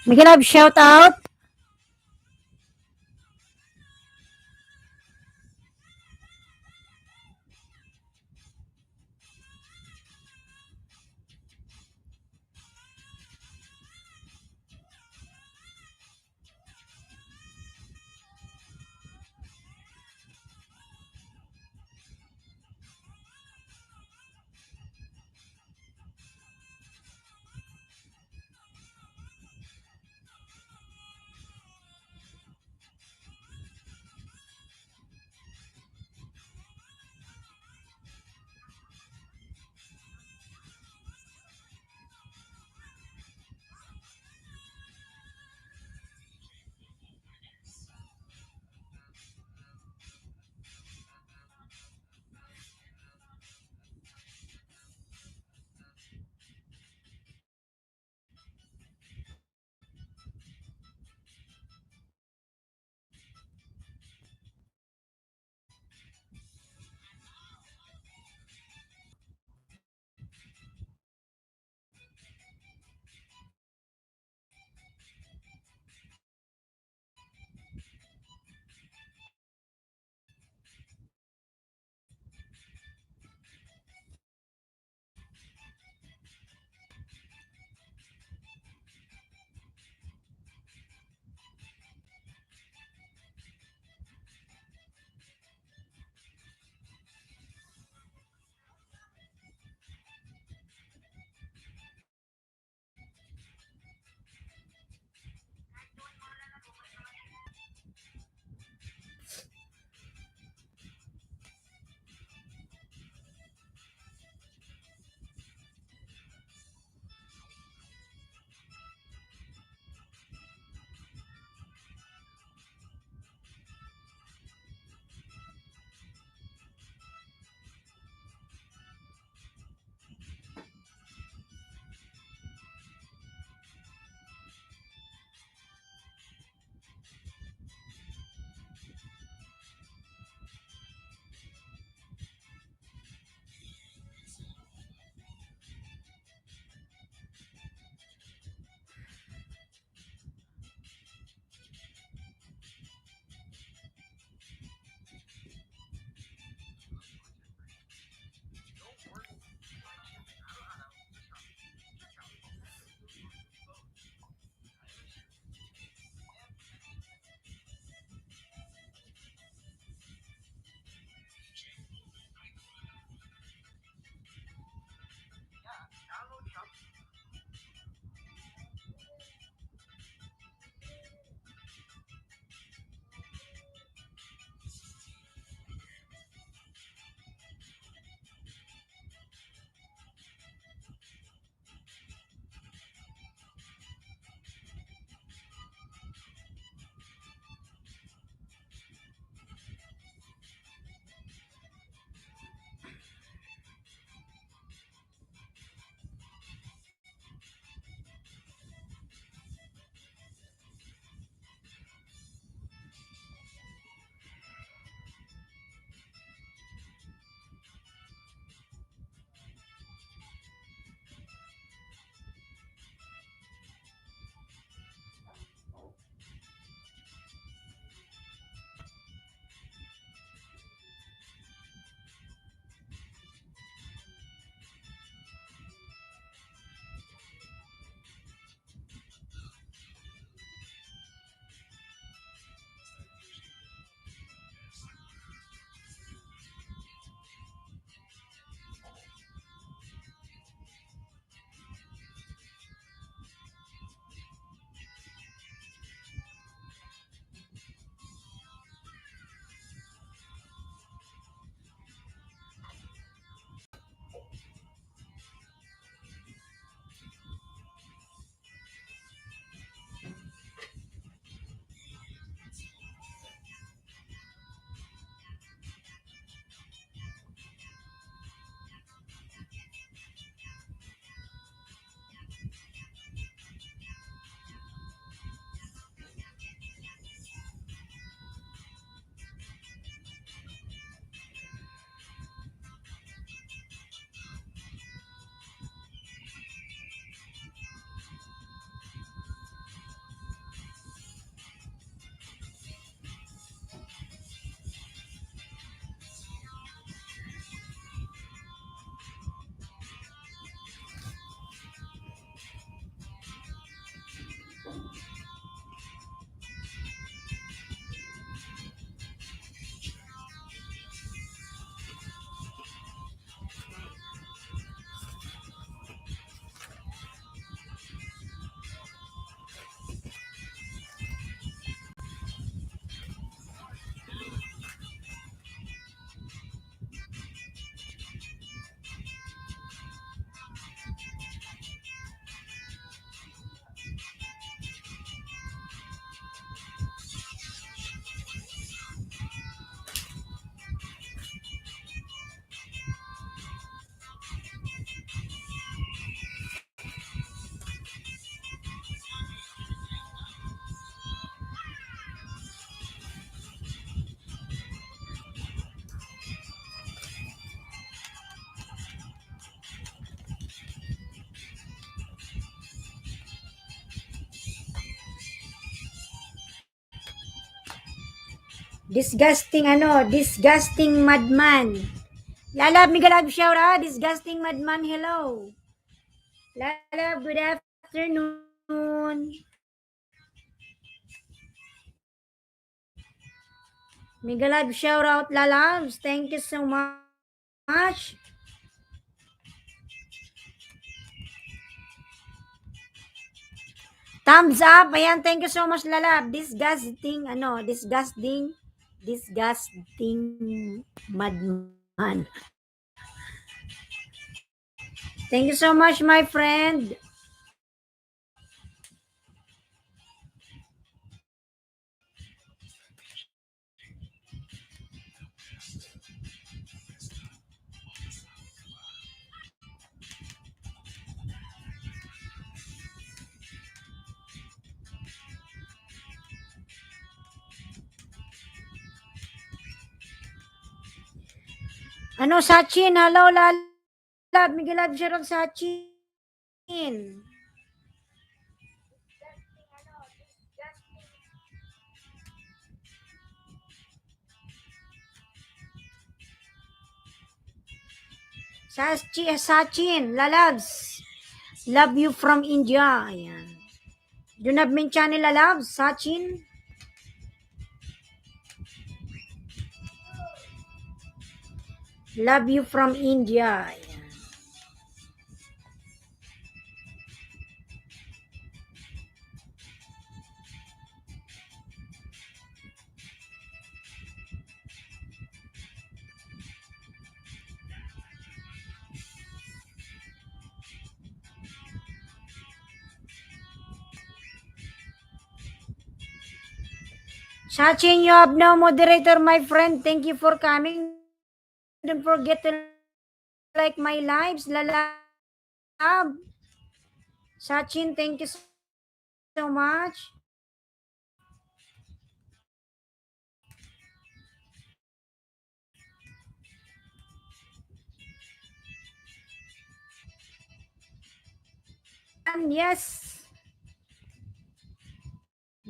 We can have shout out. Disgusting madman. Lalab, mega love shout out. Disgusting madman, hello. Lalab, good afternoon. Mega love shout out, lalabs. Thank you so much. Thumbs up. Ayan, thank you so much, lalab. Disgusting madman. Thank you so much, my friend. Ano, Sachin? Hello, lalab. Mega love shout out, Sachin. Sachin, lalabs. Love you from India. Ayan. Do you have main channel, lalabs? Sachin? Love you from India. Ayan. Sachin, you have no moderator, my friend. Thank you for coming. Don't forget to like my lives, lalab. Sachin, thank you so much. And yes,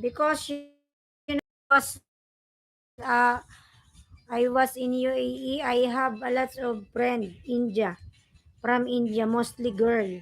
because was uh, I was in UAE, I have a lot of friends from India, mostly girl.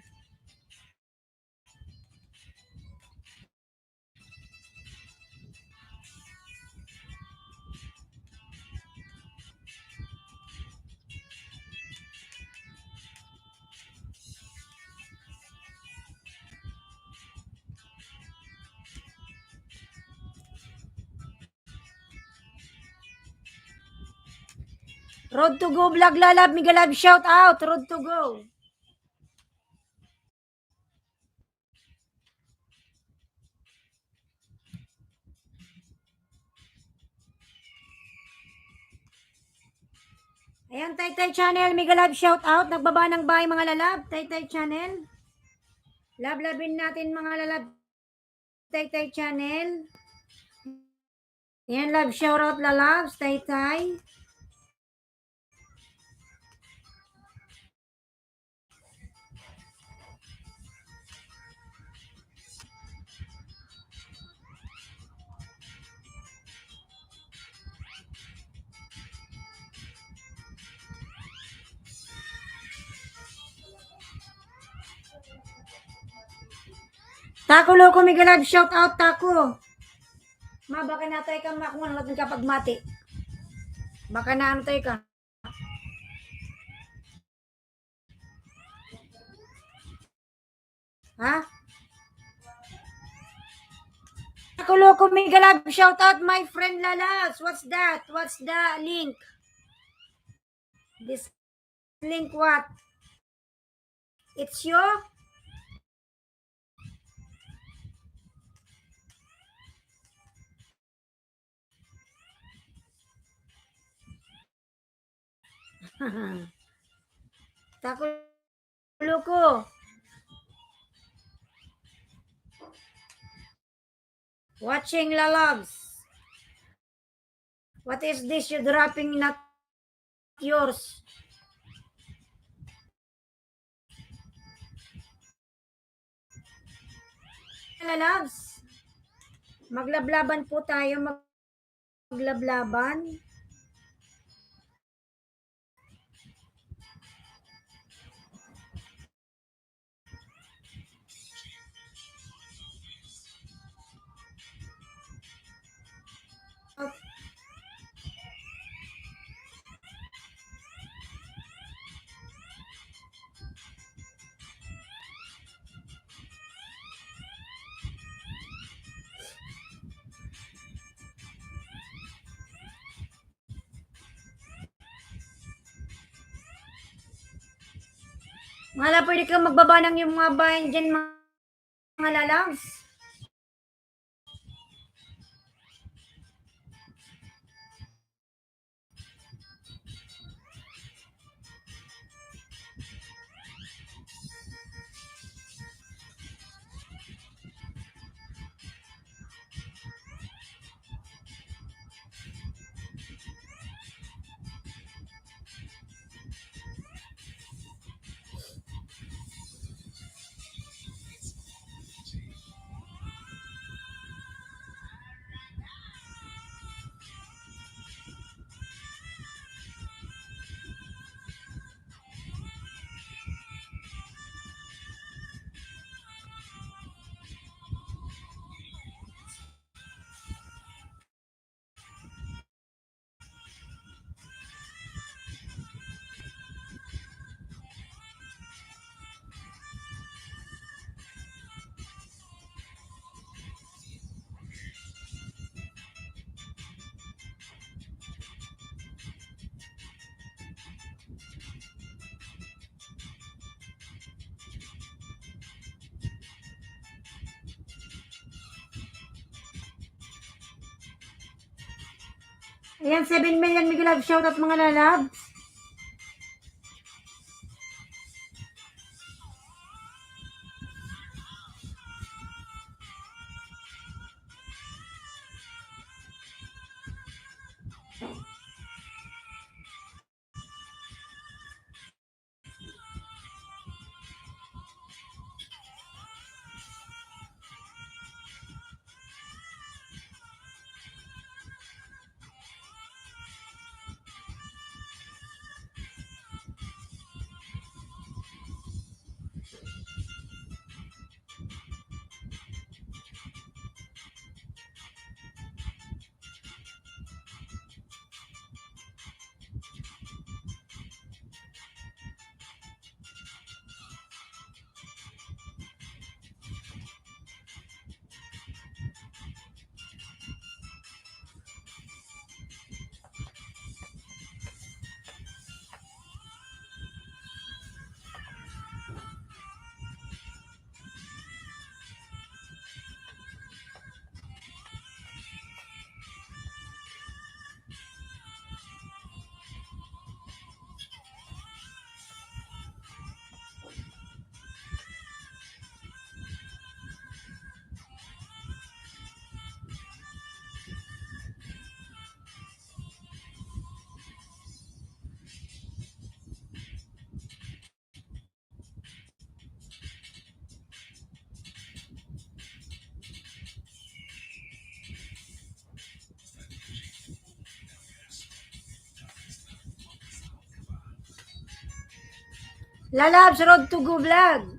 Road to go vlog, lalab, mega love shout out. Road to go. Ayan, Taytay Channel, mega love shout out. Nagbaba ng bahay mga lalab, Taytay Channel. Love-labin natin mga lalab, Taytay Channel. Ayan, love shout out lalabs, Taytay. Tako loko, mega love shout out, Tako. Ma, baka natay ka makuha natin kapag mati. Baka naantay ka. Ha? Tako loko, mega love shout out, my friend lalabs. What's that? What's the link? This link what? It's you? Tako loko. Watching lalabs. What is this you dropping not yours? Lalabs. Maglablaban po tayo. maglablaban. Wala, pwede kang magbaba ng yung mga bayan dyan, mga lalabs. Ayan, 7 million Miguel Love shoutout mga lalabs. Lalabs, Road to Go Vlog.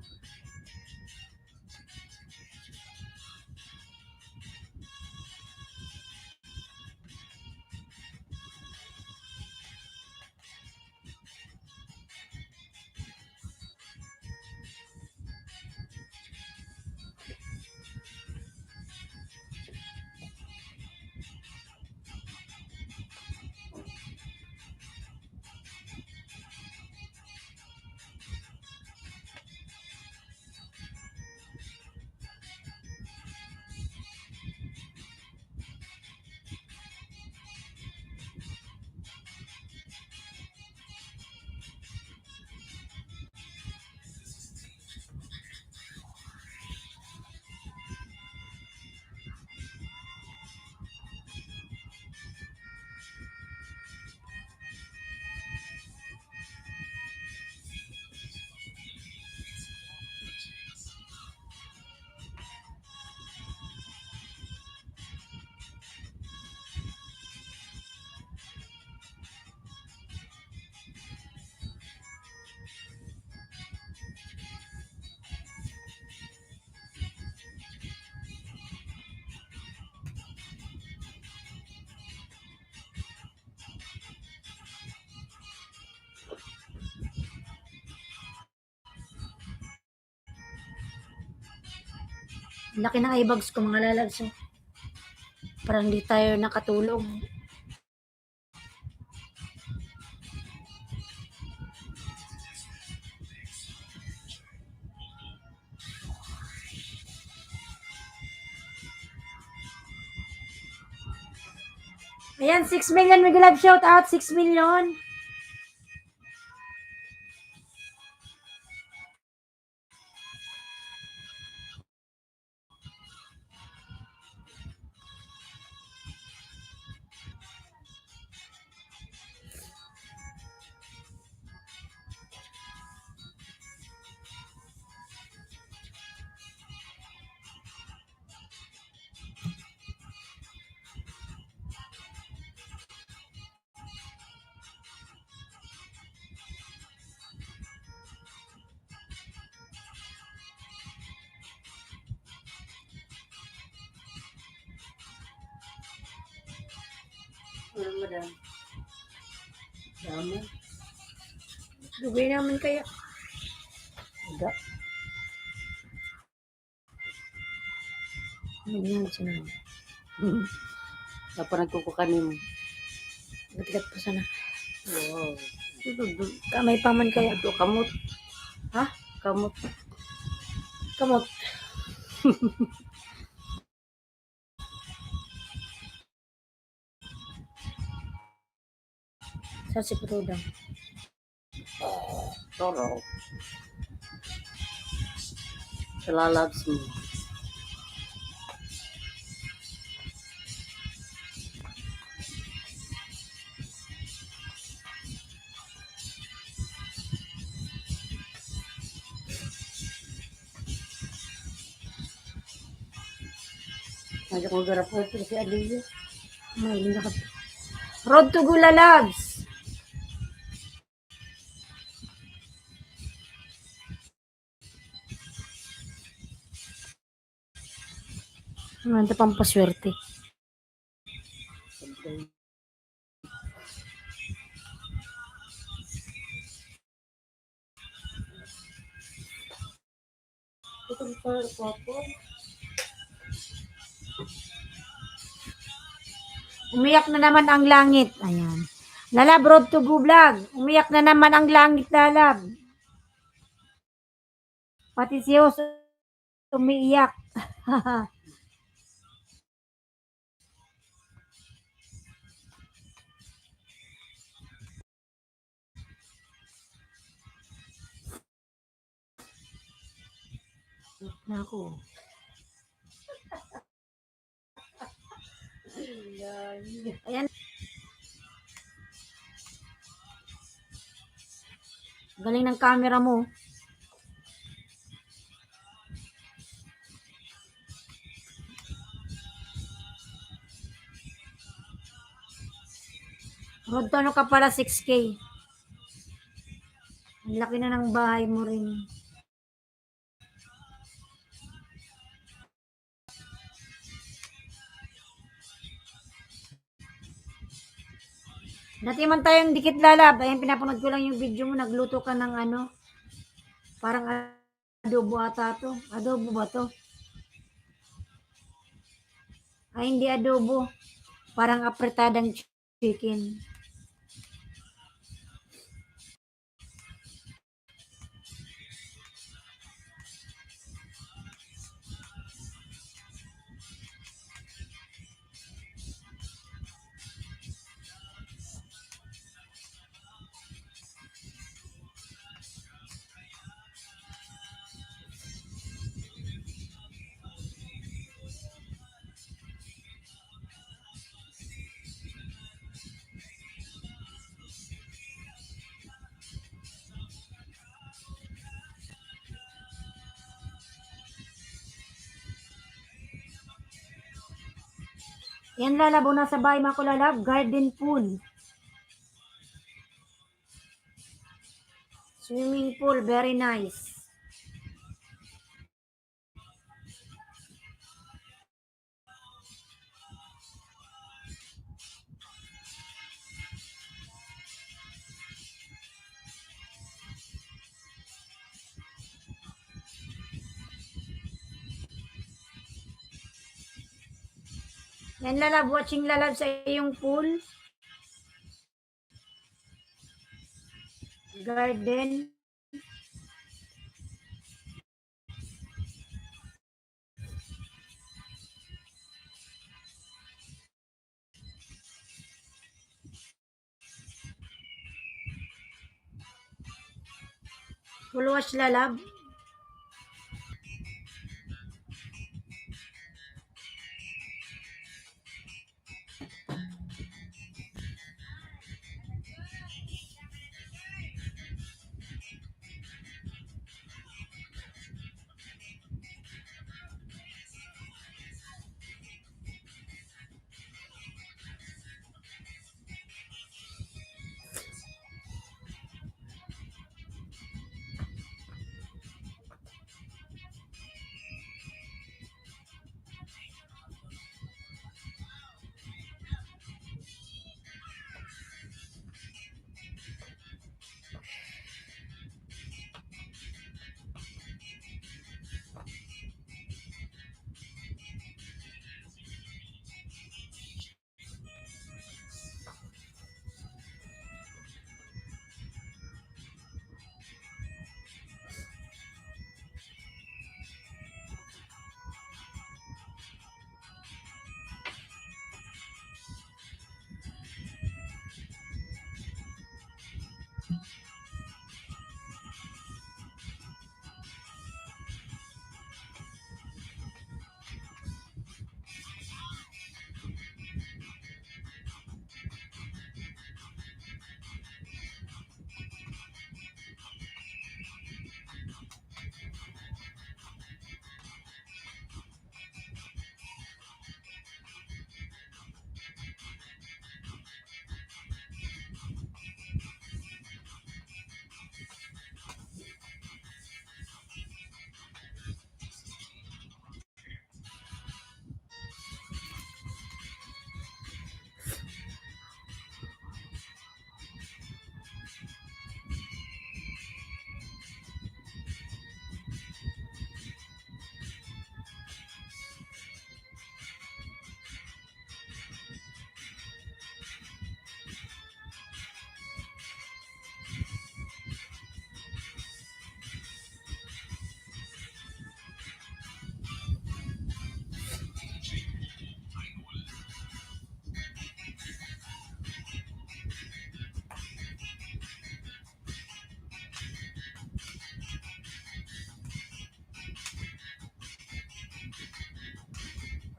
Laki ng eye bags ko mga lalabs. Oh. Parang di tayo nakatulog. Ayan, 6 million Mega Love shout out, 6 million. Madam. Dami. Dugay naman kaya. Enggak. Ganyan siya. Apa nagkukukanin mo? Gat-gat po sana. Wow. Kamay paman kaya. Ito, kamot. Ha? Kamot. Kamot. Sa si Putudang. Toro. Salalabs mo. Nandiyan ko garap ko ito si Aliyo. May nakat. Road to Gula Labs. Ano pang paswerte. Ito pa po. Umiyak na naman ang langit. Ayan. Lalab, Road to Go Vlog. Umiyak na naman ang langit, lalab. Pati si Hos umiiyak. Naku. Ayan. Galing ng camera mo. Road to ano ka pala 6K. Ang laki na ng bahay mo rin. Dati man tayong dikit lalab. Ayan, pinapanood ko lang yung video mo. Nagluto ka ng ano. Parang adobo ata to. Adobo ba to? Ay, hindi adobo. Parang apretadang chicken. Yan lalabo na sa bahay mga kulalab. Garden pool. Swimming pool. Very nice. Yan lalab, watching lalab sa iyong pool. Garden. Pool watch lalab.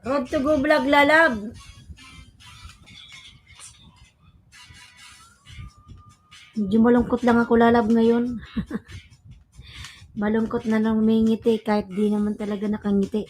Road to go vlog lalab. Medyo malungkot lang ako lalab ngayon. Malungkot na nang may ngiti kahit di naman talaga nakangiti.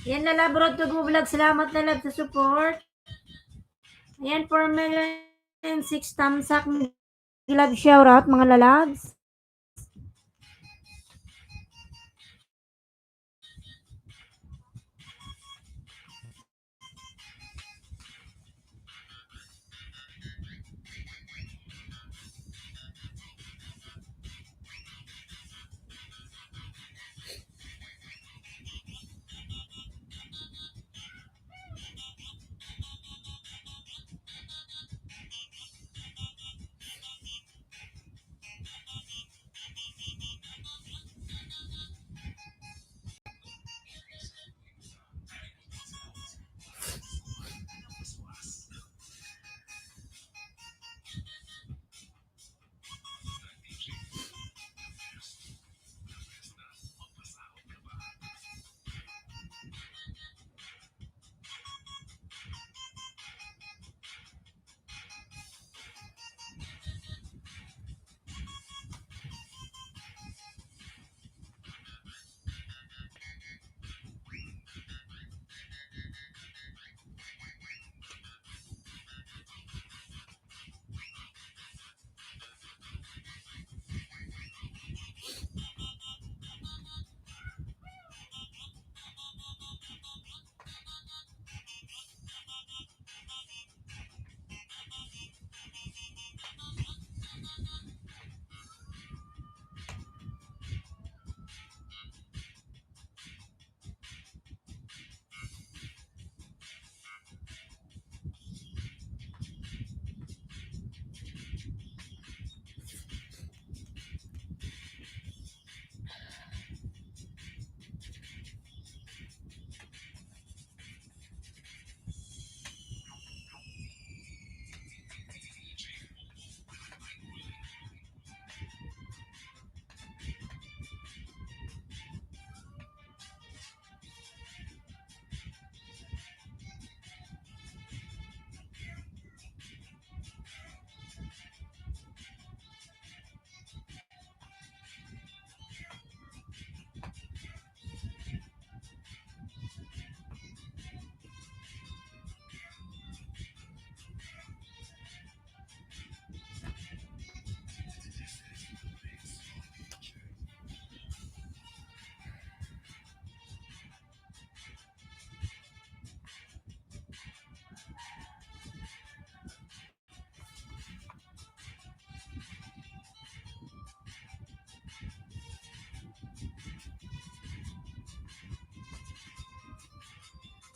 Yan lalab, road to go vlog. Salamat lalab sa support. Ayan, 4,006 thumbs up. Love shoutout mga lalabs.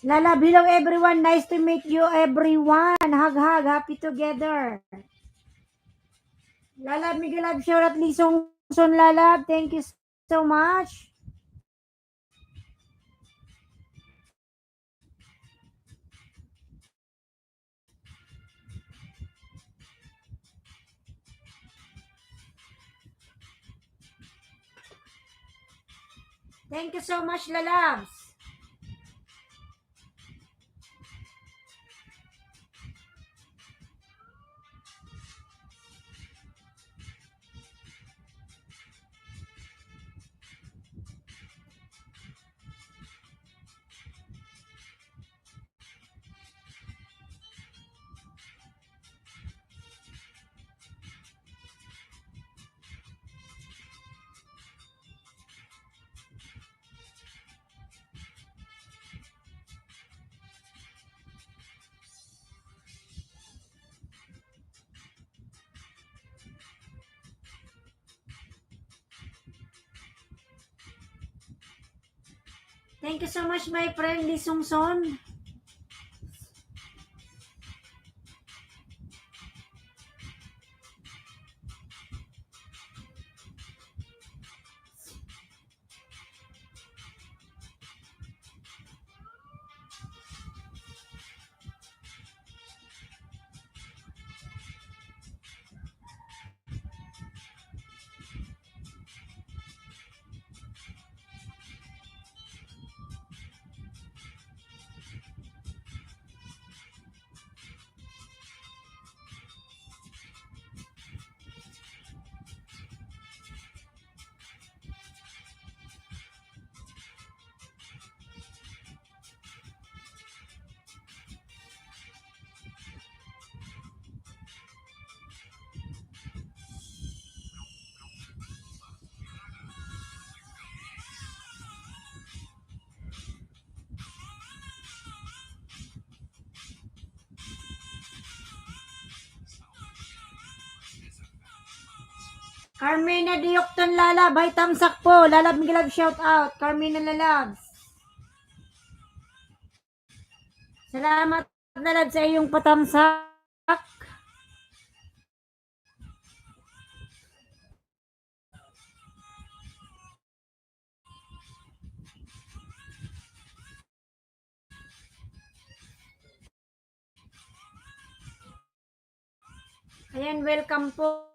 Lalab, hello everyone. Nice to meet you everyone. Hug, hug. Happy together. Lalab, Miguel Lab, shout out Lisong Son Lalab. Thank you so much. Thank you so much, Lalabs. Thank you so much, my friend Lisong Son. Carmina Diokton Lalab. Hi, tamsak po. Lalab, Miguel Lab, shout out. Carmina Lalabs. Salamat, Lalab, sa iyong patamsak. Ayan, welcome po.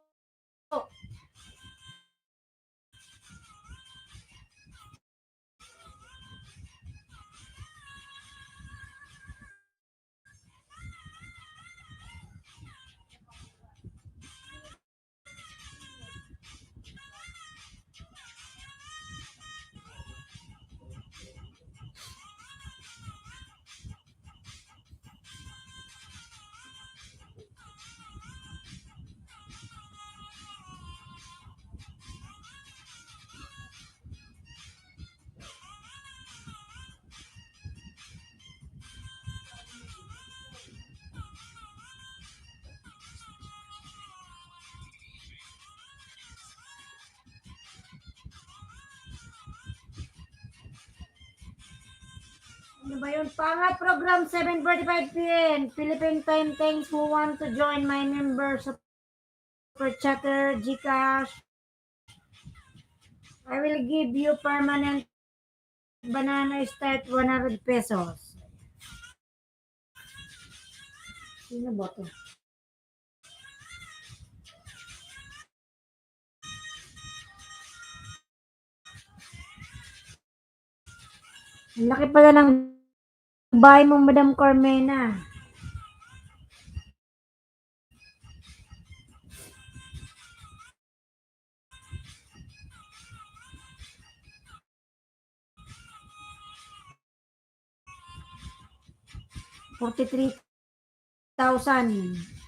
Ano ba yun? Pangat program, 7:45 p.m. Philippine time. Thanks who want to join my member Super Chatter, Gcash. I will give you permanent banana start 100 pesos. Sino ba to? Ang laki pala ng bahay mo, Madam Carmena. $43,000.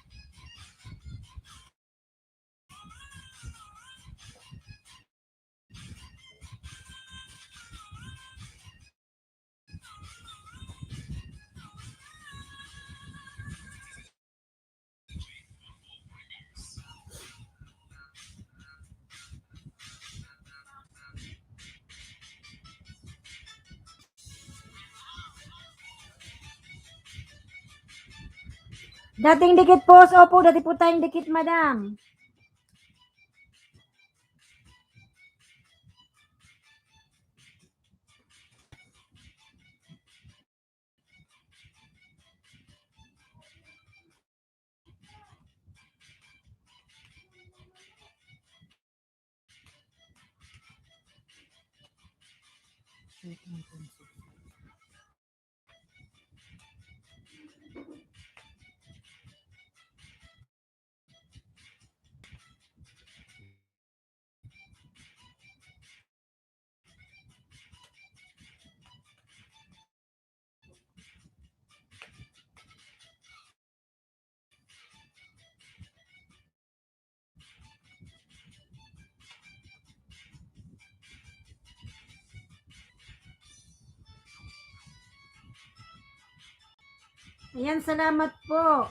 Dating dikit po, opo, dati po tayong dikit, madam. Ayan, salamat po.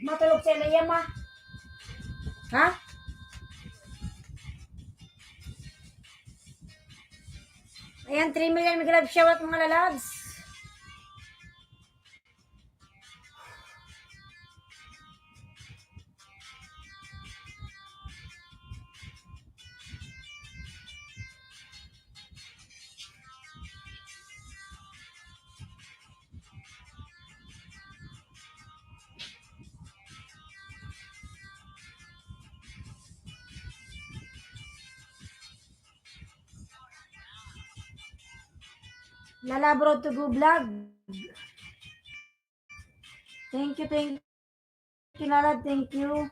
Matulog si Alaya, ma. Ha? Ayan, 3 million mag-love shout mga lalabs. Lalabro to go vlog. Thank you, Lala, thank you.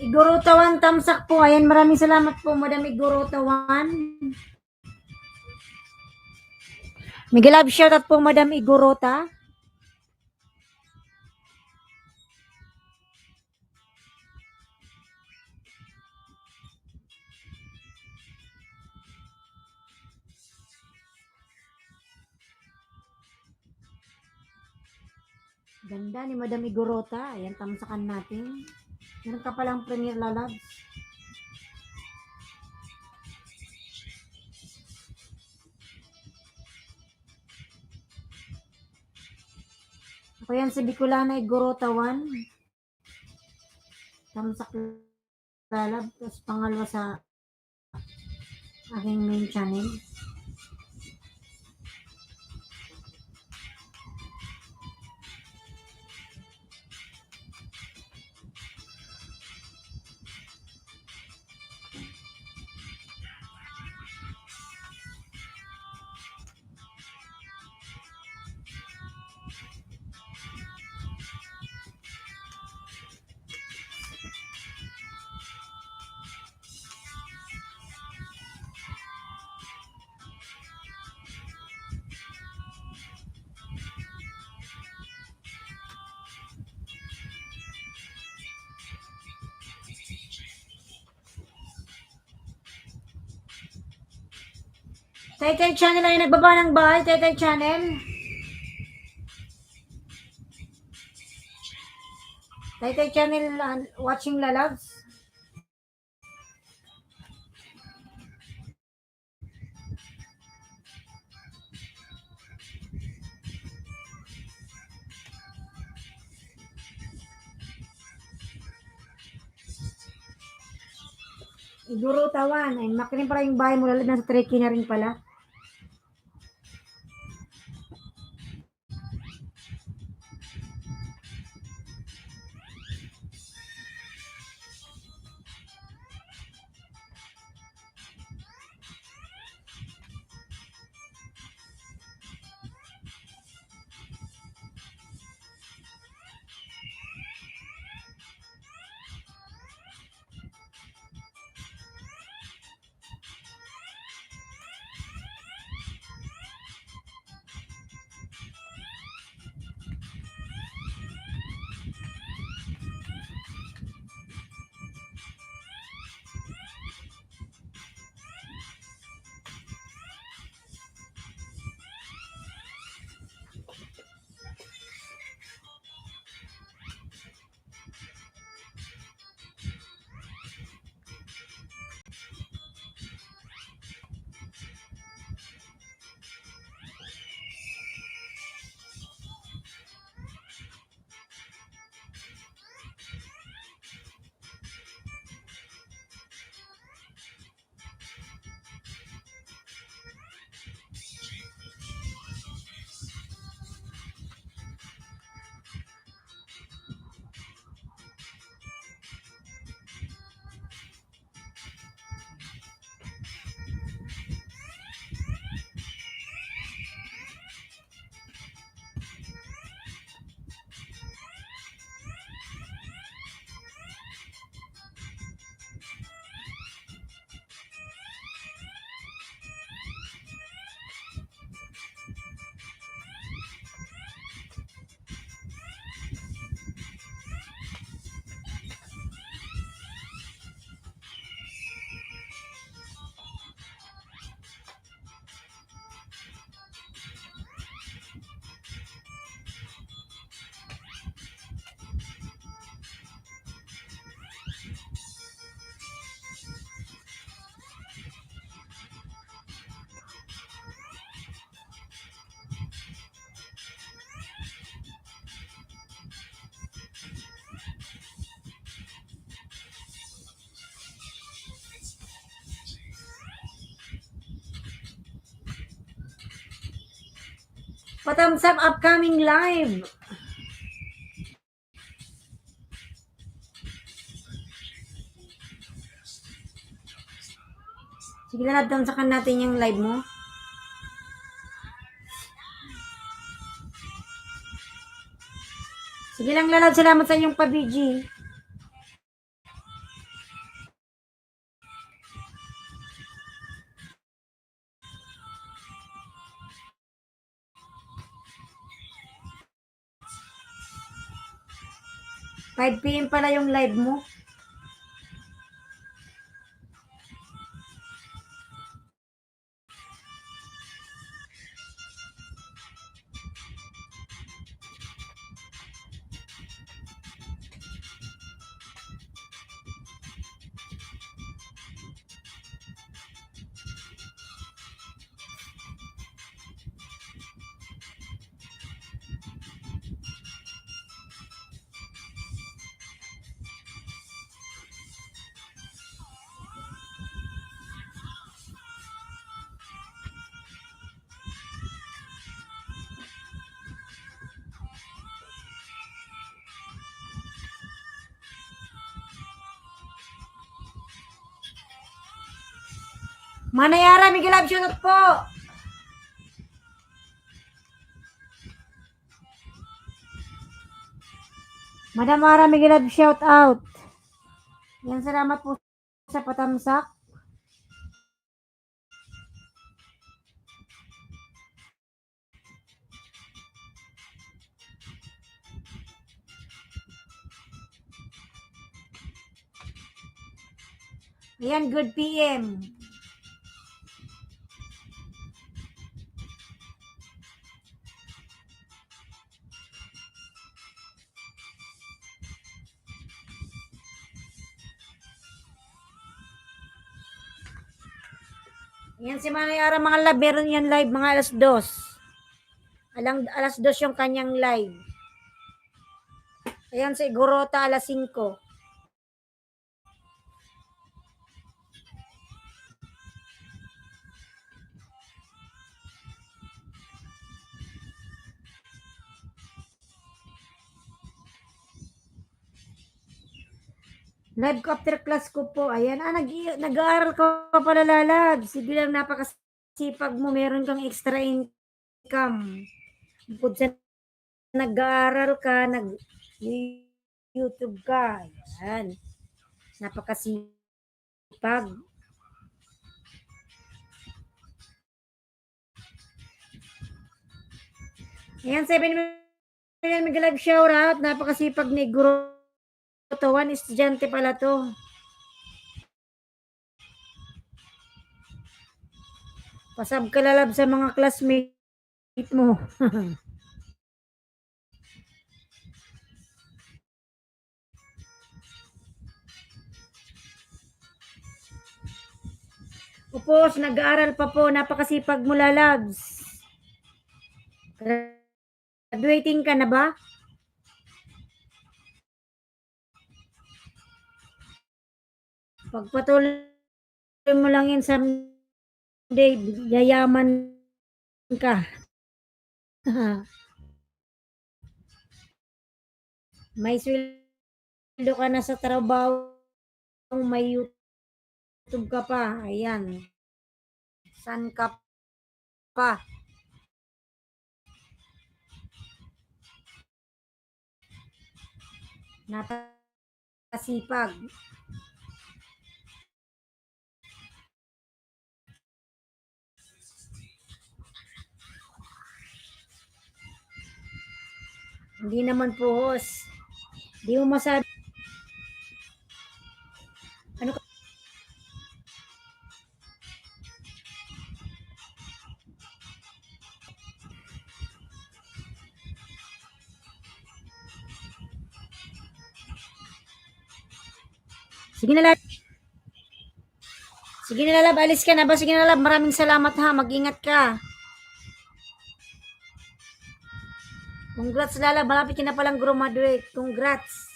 Igurutawan tamsak po. Ayan, maraming salamat po, Madam Igurutawan. Mega love shoutout po, Madam Igurota. Ganda ni Madam Igorota. Ayan, tamsakan natin. Meron ka palang Premier Lalabs. Ako yan si Bicolana Igorota 1. Tamsak Lalab. Tapos pangalawa sa aking main channel. Taytay Channel ay nagbaba ng bahay. Taytay Channel. Taytay Channel watching Lalabs. Igorota 1. Ay, makinig pala yung bahay mo. Lalab na sa tricky na rin pala. Patams up upcoming live. Sige na, tamsakan natin yung live mo. Sige lang, Lalab. Salamat sa inyong pa-BG. 5 PM pala yung live mo. Manayara, Miguel Love, shoutout po. Madam Ara, Miguel Love, shout out. Yan, salamat po sa patamsak. Ayan, good PM. Yan si Manayara, mga love, meron yan live mga alas 2. Alas 2 yung kanyang live. Ayan si Gorota, alas 5. Live ko after class ko po. Ayan, nag-aaral ko pa pala, lalab. Sige lang, napakasipag mo. Meron kang extra income. Bukod sa nag-aaral ka, nag-YouTube ka. Ayan. Napakasipag. Ayan, 7 million mag-live shoutout. Napakasipag ni Guru. Tawan, estudyante pala to. Pasab ka, lalab, sa mga classmate mo. Upos, nag-aaral pa po. Napakasipag mo, lalabs. Graduating ka na ba? Pagpatuloy mo lang yan someday, yayaman ka. May sweldo ka na sa trabaho, may YouTube ka pa. Ayan. San ka pa? Napakasipag. Hindi naman po, host. Hindi mo masabi. Ano ka? Sige na, lab. Sige na, lab. Alis ka na ba? Sige na, lab. Maraming salamat, ha. Mag-ingat ka. Congrats, Lala. Malapit ka na palang graduate. Congrats.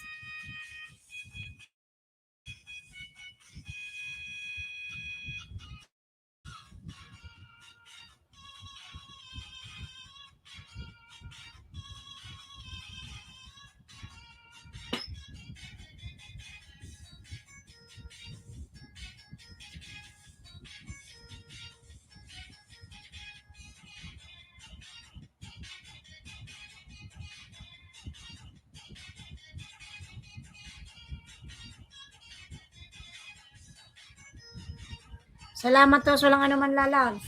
Salamat to. Walang anuman, Lala.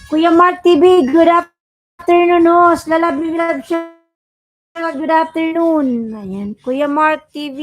Kuya Mark TV, good afternoon, host. Lalab siya. Good afternoon. Ayan, Kuya Mark TV.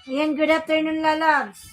Ayan, good afternoon, lalabs.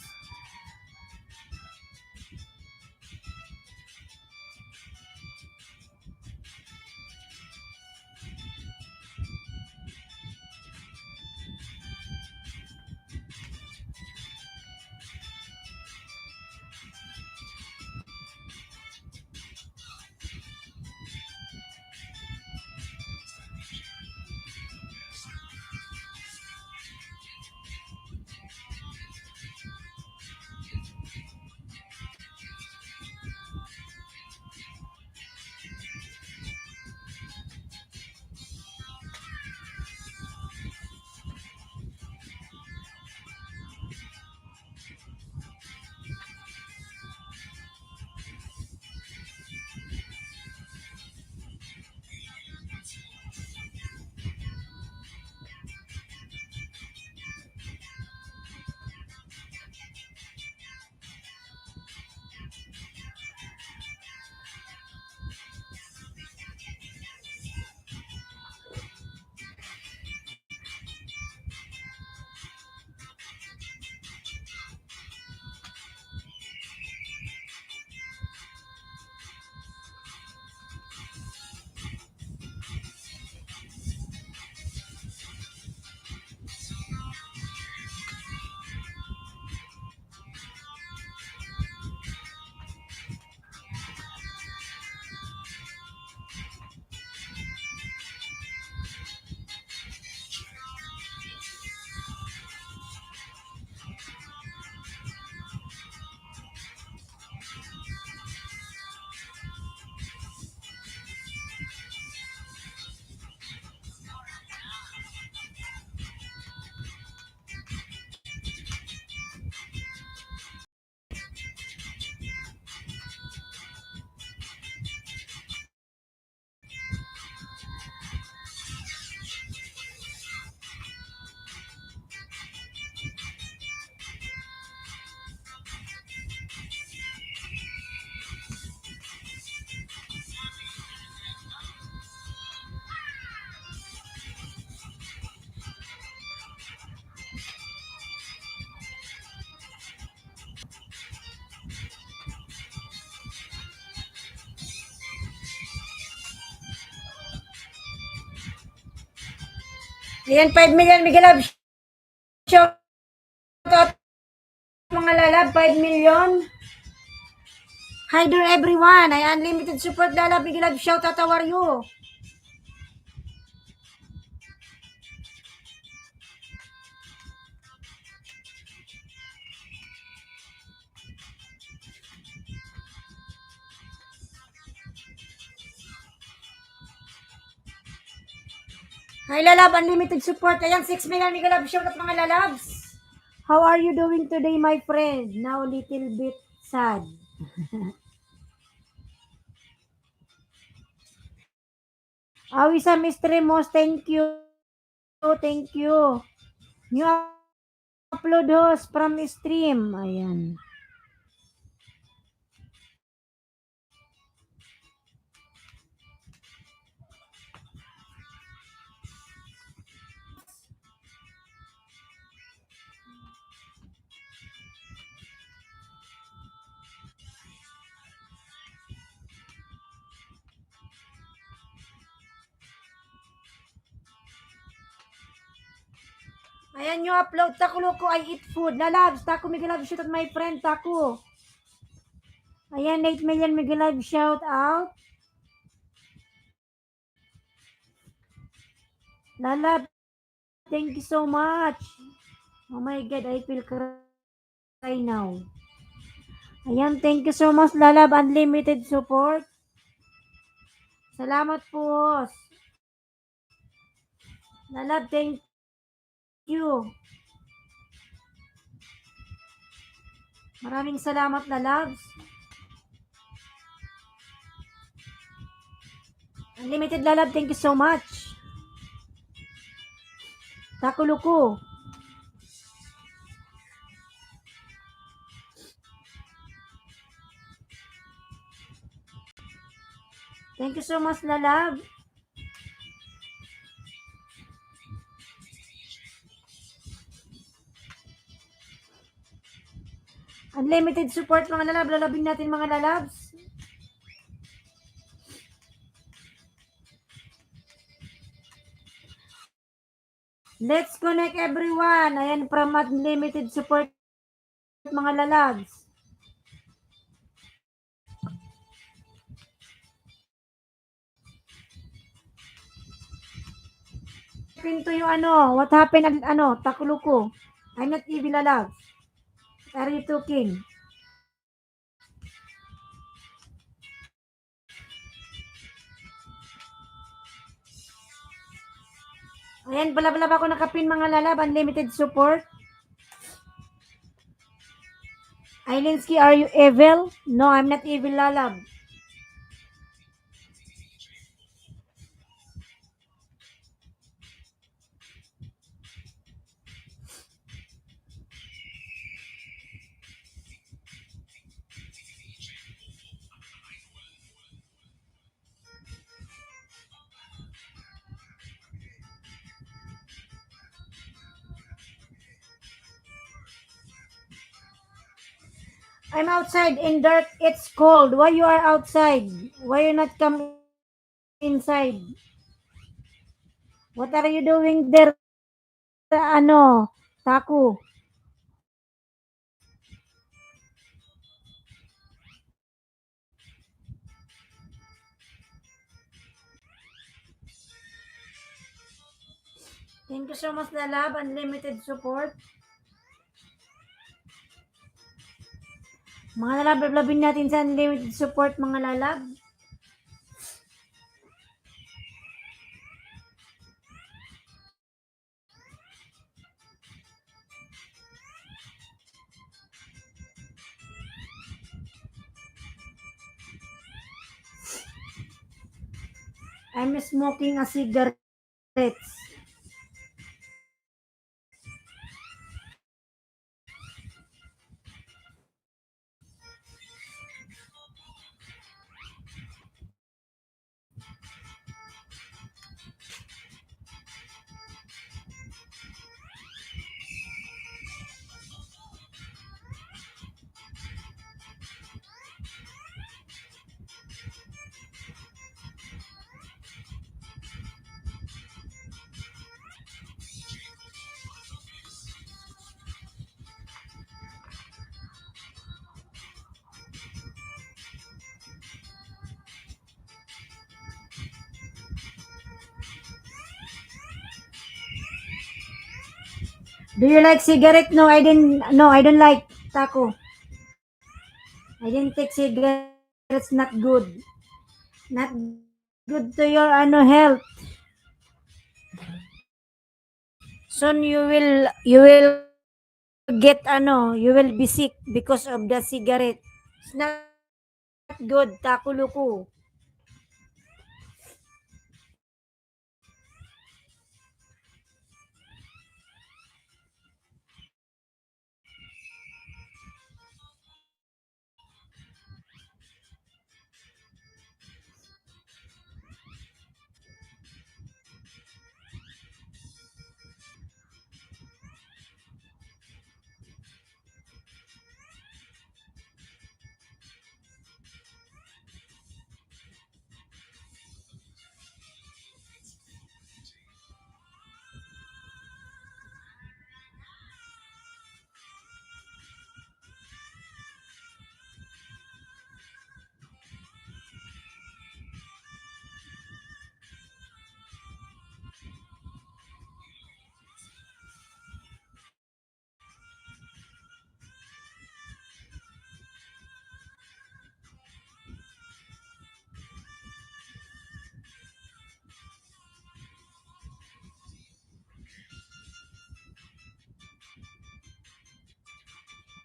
Ayan, 5 million Miguel Love. Shout out mga lalab, 5 million. Hi there everyone. Ay unlimited support lalab Miguel Love. Shout out, how are you? Hi lalab, unlimited support. Ayan, 6 million Miguel Love. Shout out mga lalabs. How are you doing today, my friend? Now little bit sad. Awisa Mistremos, thank you. Thank you. New upload host from stream. Ayan. Ayan nyo upload. Takulo ko, I eat food. Lalabs, Taku Miguel Love, shout out my friend Taku. Ayan, 8 million Miguel Love, shout out. Lalab, thank you so much. Oh my God, I feel cry now. Ayan, thank you so much, Lalab, unlimited support. Salamat po. Lalab, thank you. Maraming salamat, Lalabs. Unlimited Lalab, thank you so much. Takuluku. Thank you so much, Lalab. Unlimited support mga lalab. Lalabing natin mga lalabs. Let's connect everyone. Ayan, from unlimited support mga lalabs. Pinto yung what happened, Takuluko. I'm not evil lalabs. What are you talking? Ayan, bala-bala ba ako nakapin mga lalab. Unlimited support. Ailinski, are you evil? No, I'm not evil lalab. I'm outside in dark. It's cold. Why you are outside? Why you not come inside? What are you doing there? Taku. Thank you so much, Lalab. Unlimited support. Mga lalab, labin natin sa unlimited support, mga lalab. I'm smoking a cigarette. Do you like cigarette? No, I didn't. No, I don't like taco. I didn't take cigarettes. Not good. Not good to your health. Soon you will get you will be sick because of the cigarette. It's not good. Taco luku.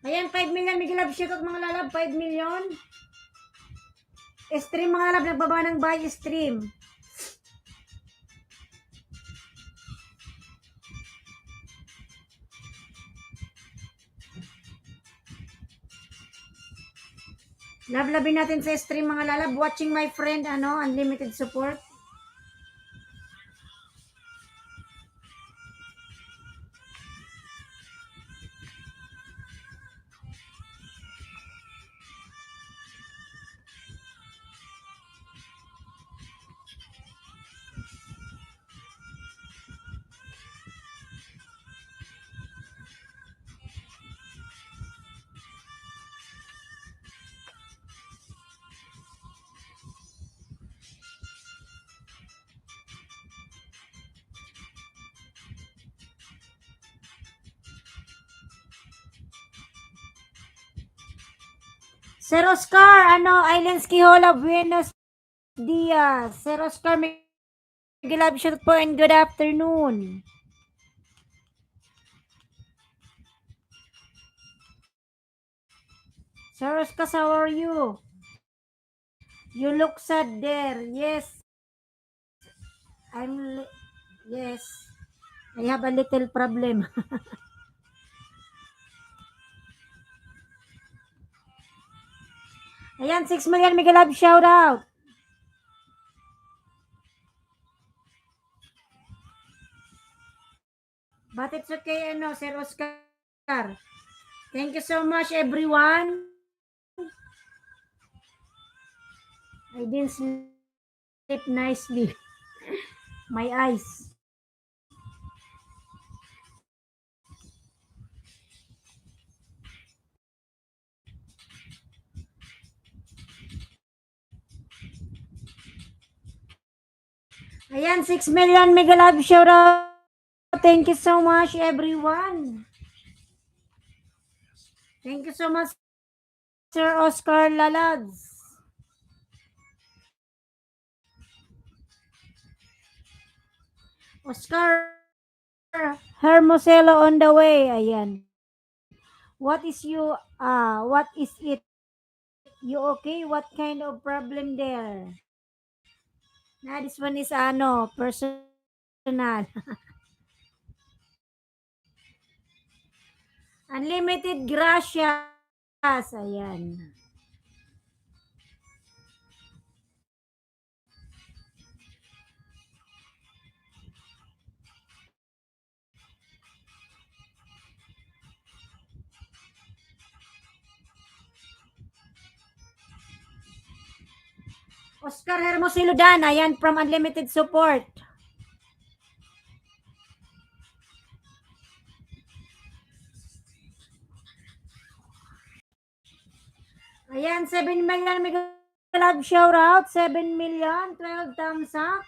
Ayan, 5 million. May love shoutout mga lalab. 5 million. Stream mga lalab. Nagbaba ng buy stream. Love-labin natin sa stream mga lalab. Watching my friend, unlimited support. Sir Oscar, Islands Kihola, Buenos Dias. Sir Oscar, may love shoutout po and good afternoon. Sir Oscar, how are you? You look sad there. Yes. Yes. I have a little problem. Ayan, 6 million mega love shout out. But it's okay, Sir Oscar. Thank you so much, everyone. I didn't sleep nicely. My eyes. Ayan, 6 million mega love shout out. Thank you so much, everyone. Thank you so much, Sir Oscar Lalads. Oscar Hermoselo on the way. Ayan. What is it? You okay? What kind of problem there? This one is personal. Unlimited gracias. Ayan. Oscar Hermosilo Dan. Ayan, from Unlimited Support. Ayan, 7 million mega love shout out. 7 million. 12 thumbs up.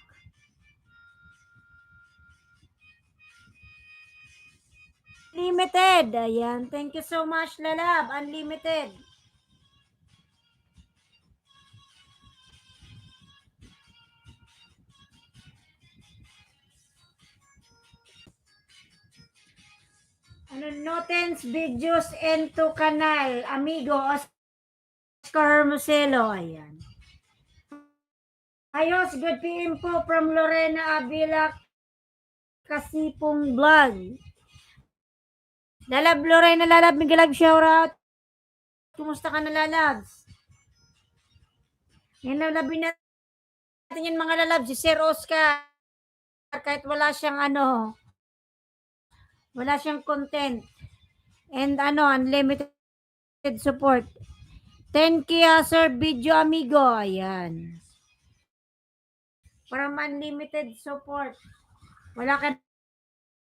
Unlimited. Ayan. Thank you so much, Lalab. Unlimited. Ano, notens, videos, into kanal. Amigo, Oscar Hermoselo. Ayan. Ayos, good PM po from Lorena Avila Kasipong Vlog. Lalab, Lorena, Lalab, Miguel, shout out. Kumusta ka na, Lalabs? Yan, lalabin natin yan, mga lalabs. Si Sir Oscar, kahit wala siyang wala siyang content. And unlimited support. 10K, Sir Video Amigo. Ayan. From unlimited support. Wala ka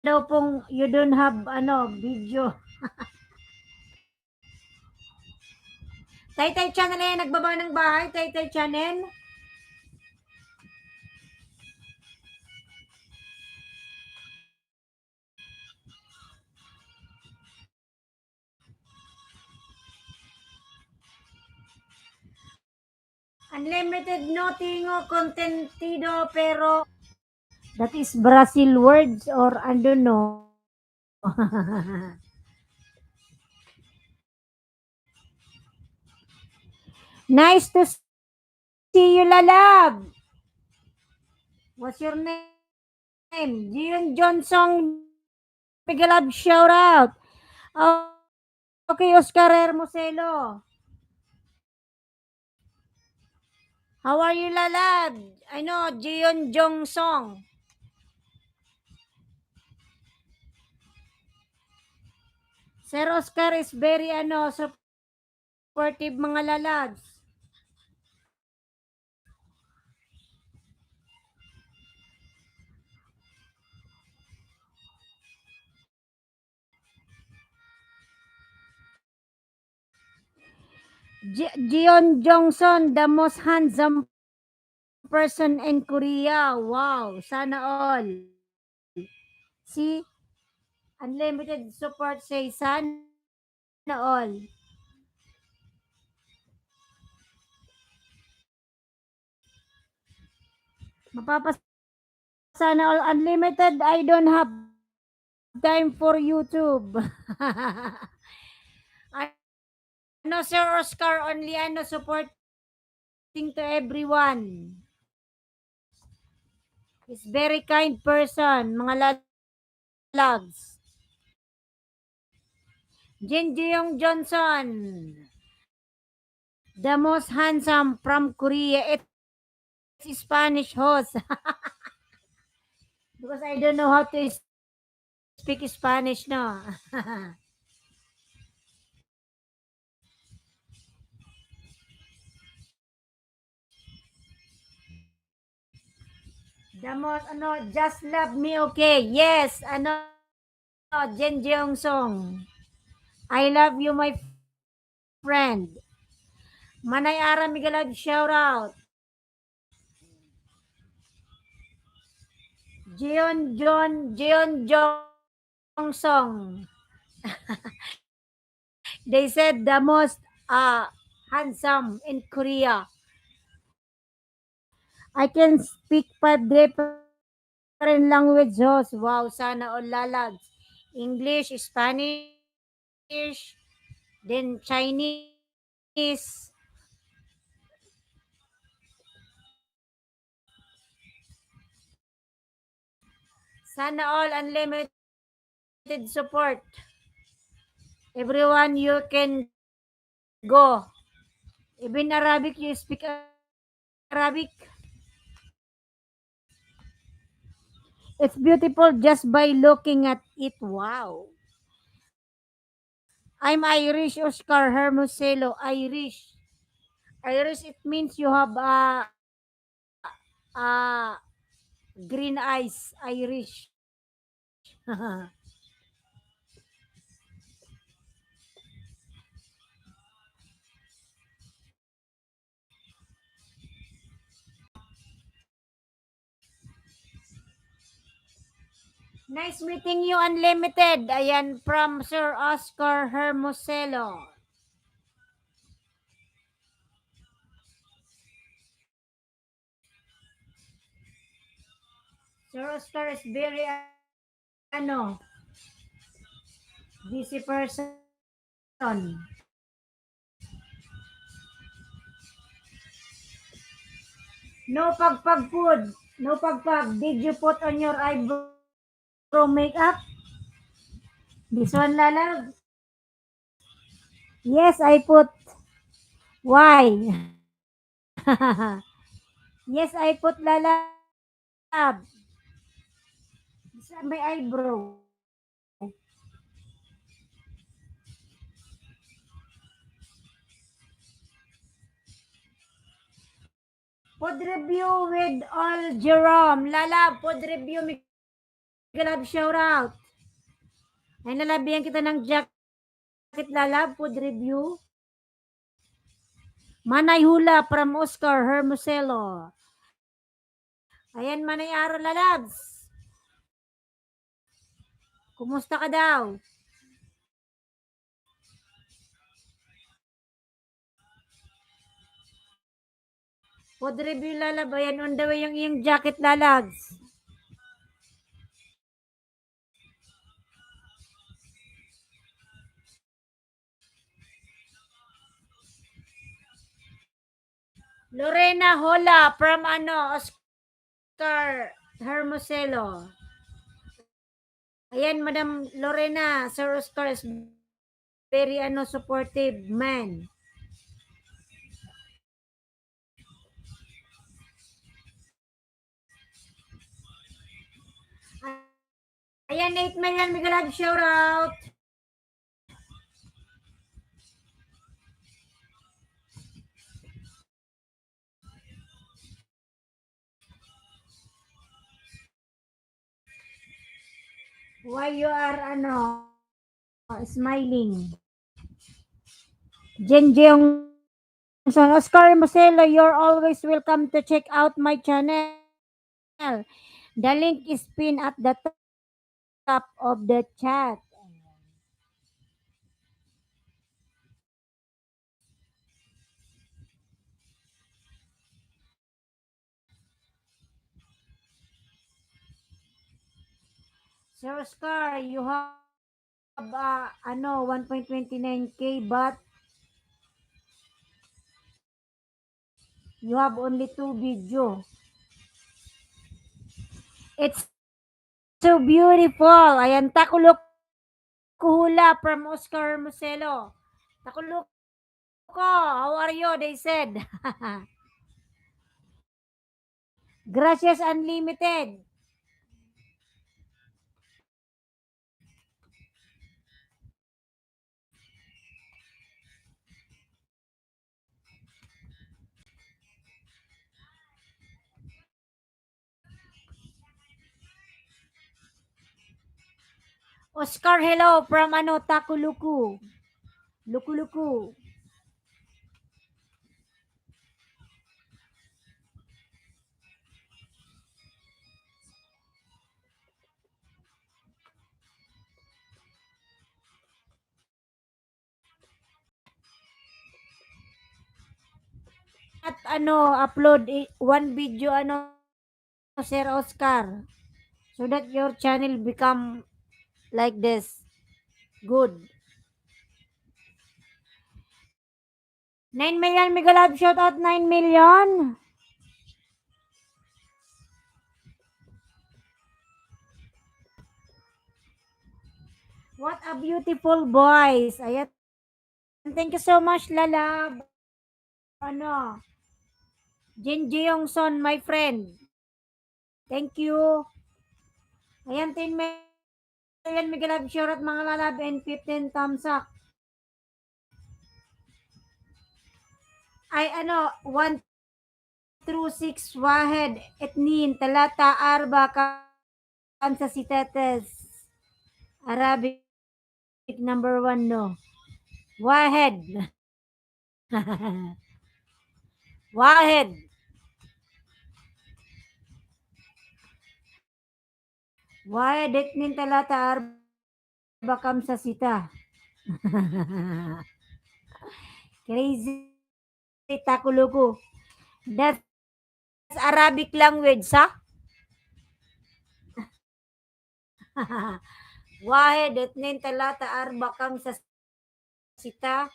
daw pong you don't have video. Taytay Channel yan, nagbaba ng bahay. Taytay Channel. Unlimited notingo contentido pero that is Brazil words or I don't know. Nice to see you, Lalab. What's your name? Jion Johnson. Pigalab, shout out. Okay, Oscar Hermoselo. How are you, Lalab? I know, Jion Jongsong. Sir Oscar is very supportive, mga lalabs. Jion Jongson, the most handsome person in Korea. Wow, sana all. See, unlimited support say sana all. Sana all unlimited. I don't have time for YouTube. Sir Oscar, only supporting to everyone. He's very kind person, mga lags. Jin Jeong Johnson, the most handsome from Korea. It's Spanish host. Because I don't know how to speak Spanish, no. The most, just love me, okay. Yes, Jen Jeong Song. I love you, my friend. Manay Ara Migalad, shout out. Jeon Jong Song. They said the most handsome in Korea. I can speak 5 different languages. Wow, sana all lalags. English, Spanish, then Chinese. Sana all unlimited support. Everyone, you can go. Even Arabic, you speak Arabic. It's beautiful just by looking at it. Wow. I'm Irish, Oscar Hermoselo. Irish. Irish, it means you have green eyes. Irish. Nice meeting you, Unlimited. Ayan, from Sir Oscar Hermoselo. Sir Oscar is very, busy person. No pagpag food. No pagpag. Did you put on your eyebrow makeup? This one, Lalag? Yes, I put. Why? Yes, I put, Lalab. Sa may eyebrow. Food review with all Jerome. Lalab, food review. Migalab, shout out. Ay, nalabihan kita ng jacket, Lalab, food review. Manay hula from Oscar Hermoselo. Ayan, Manay Aro, Lalabs. Kumusta ka daw? Food review, Lalab. Ayan, on the way yung iyong jacket, Lalabs. Lorena Hola from Oscar Hermoselo. Ayan, Madam Lorena, Sir Oscar is very supportive man. Ayan, 8 million Migalab, shout out. Why you are smiling? Jen Jeong Son, Oscar Marcelo, you're always welcome to check out my channel. The link is pinned at the top of the chat. Sir Oscar, you have 1.29k, but you have only 2 video. It's so beautiful. Ayan, Takulok Kuhula from Oscar Marcelo. Takulok ko, how are you? They said. Gracias Unlimited. Oscar, hello from Takuluku. Lukuluku. At upload one video Sir Oscar, so that your channel become like this. Good. 9 million Migalab, shout out 9 million. What a beautiful voice. Ayan. Thank you so much, Lalab. Jin Jeong Son, my friend. Thank you. Ayan, 10 million Migalab, shout out mga Lalab, and 15 thumbs up. Ay 1 through 6 Wahed Etnin Talata Arba Kansa Sitetes Arabic number 1 no. Wahed. Wahed. Why nin talata arbakam sa sita. Crazy takuluku. That's Arabic language, sa? Why nin talata arbakam sa sita.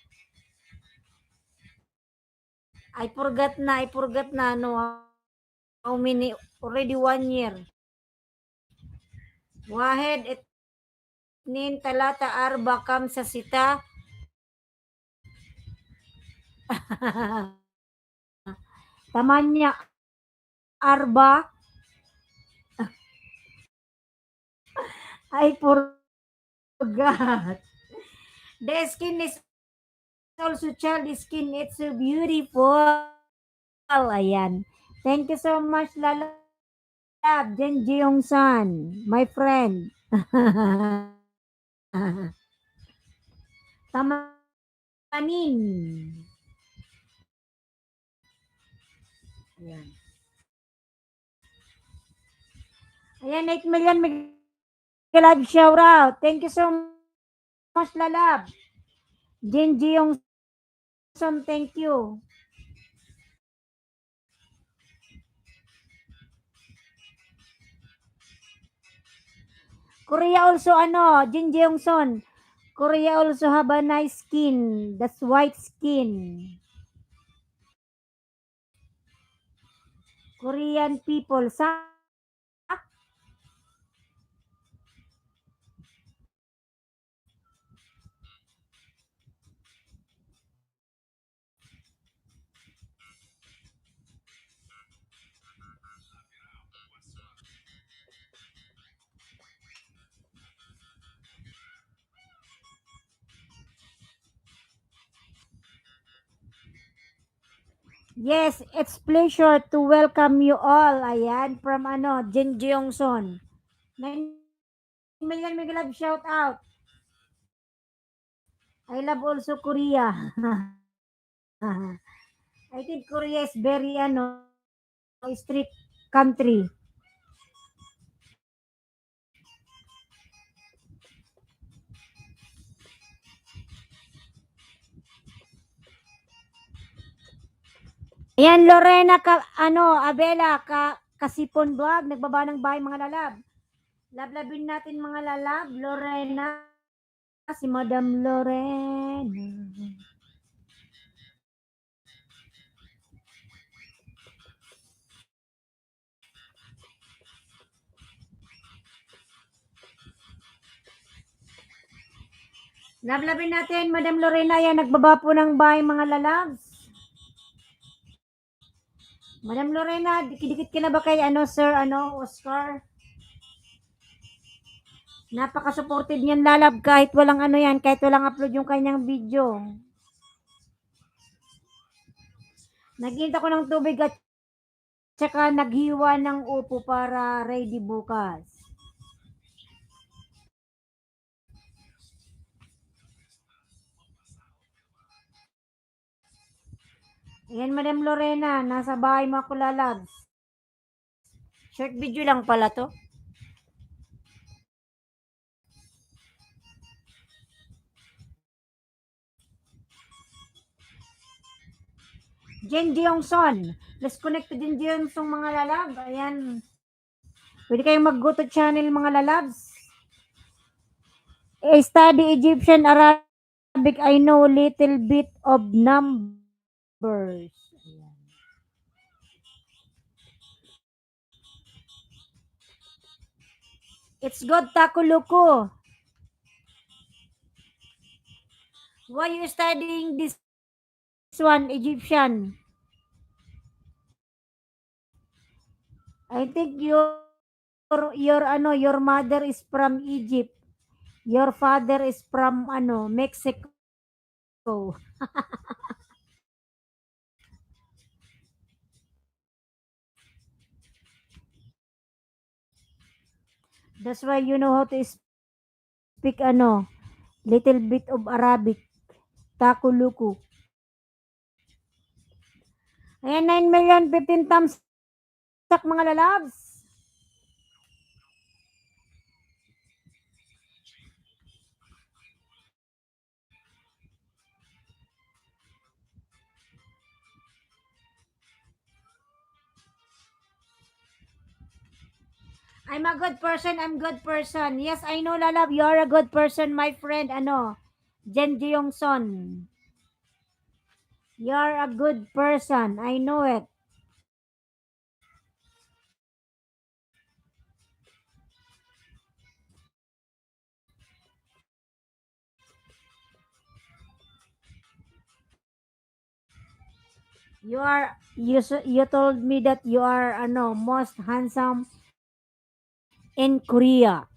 I forgot na, no, how many, already 1 year. Wahed nin talata arbakam sa sita. Tamanya arba. I forgot. The skin is also child skin. It's so beautiful. Ayan. Thank you so much, Lalab. Jen Jeong San, my friend. Tamanin. Ayan. Ayan, 8 million Migalab shout out. Thank you so much, Lalab. Jen Jeong San, thank you. Korea also, Jin Jeong-son. Korea also have a nice skin. That's white skin. Korean people. Yes, it's pleasure to welcome you all. Ayan, from Jin Jeong-son. 9 million may love shout out. I love also Korea. I think Korea is very strict country. Ayan, Lorena, Abela, Kasipon Buwag, nagbaba ng bahay mga lalab. Lablabin natin mga lalab, Lorena, si Madam Lorena. Lablabin natin, Madam Lorena, yan, nagbaba po ng bahay mga lalabs. Madam Lorena, dikit-dikit ka na ba kay Sir Oscar? Napaka-supportive niyan lalab kahit walang kahit walang upload yung kanyang video. Naghihintay ko ng tubig at saka naghiwa ng upo para ready bukas. Ayan, Madam Lorena, nasa bahay mo ako lalabs. Short video lang pala to. Jen Jeong-son. Let's connect to Jen Jeong-son mga lalab. Ayan. Pwede kayong mag-go to channel mga lalabs. I study Egyptian Arabic. I know little bit of numbers. Ayan. It's good, Takuluku. Why you studying this one, Egyptian? I think your mother is from Egypt. Your father is from Mexico. That's why you know how to speak little bit of Arabic. Takuluku. Ayan, 9 million 15 thumbs up mga lalabs. I'm a good person. I'm good person. Yes, I know, Lalab. You're a good person, my friend. Ano? Jen Jiyong Son. You're a good person. I know it. You told me that you are most handsome in Korea.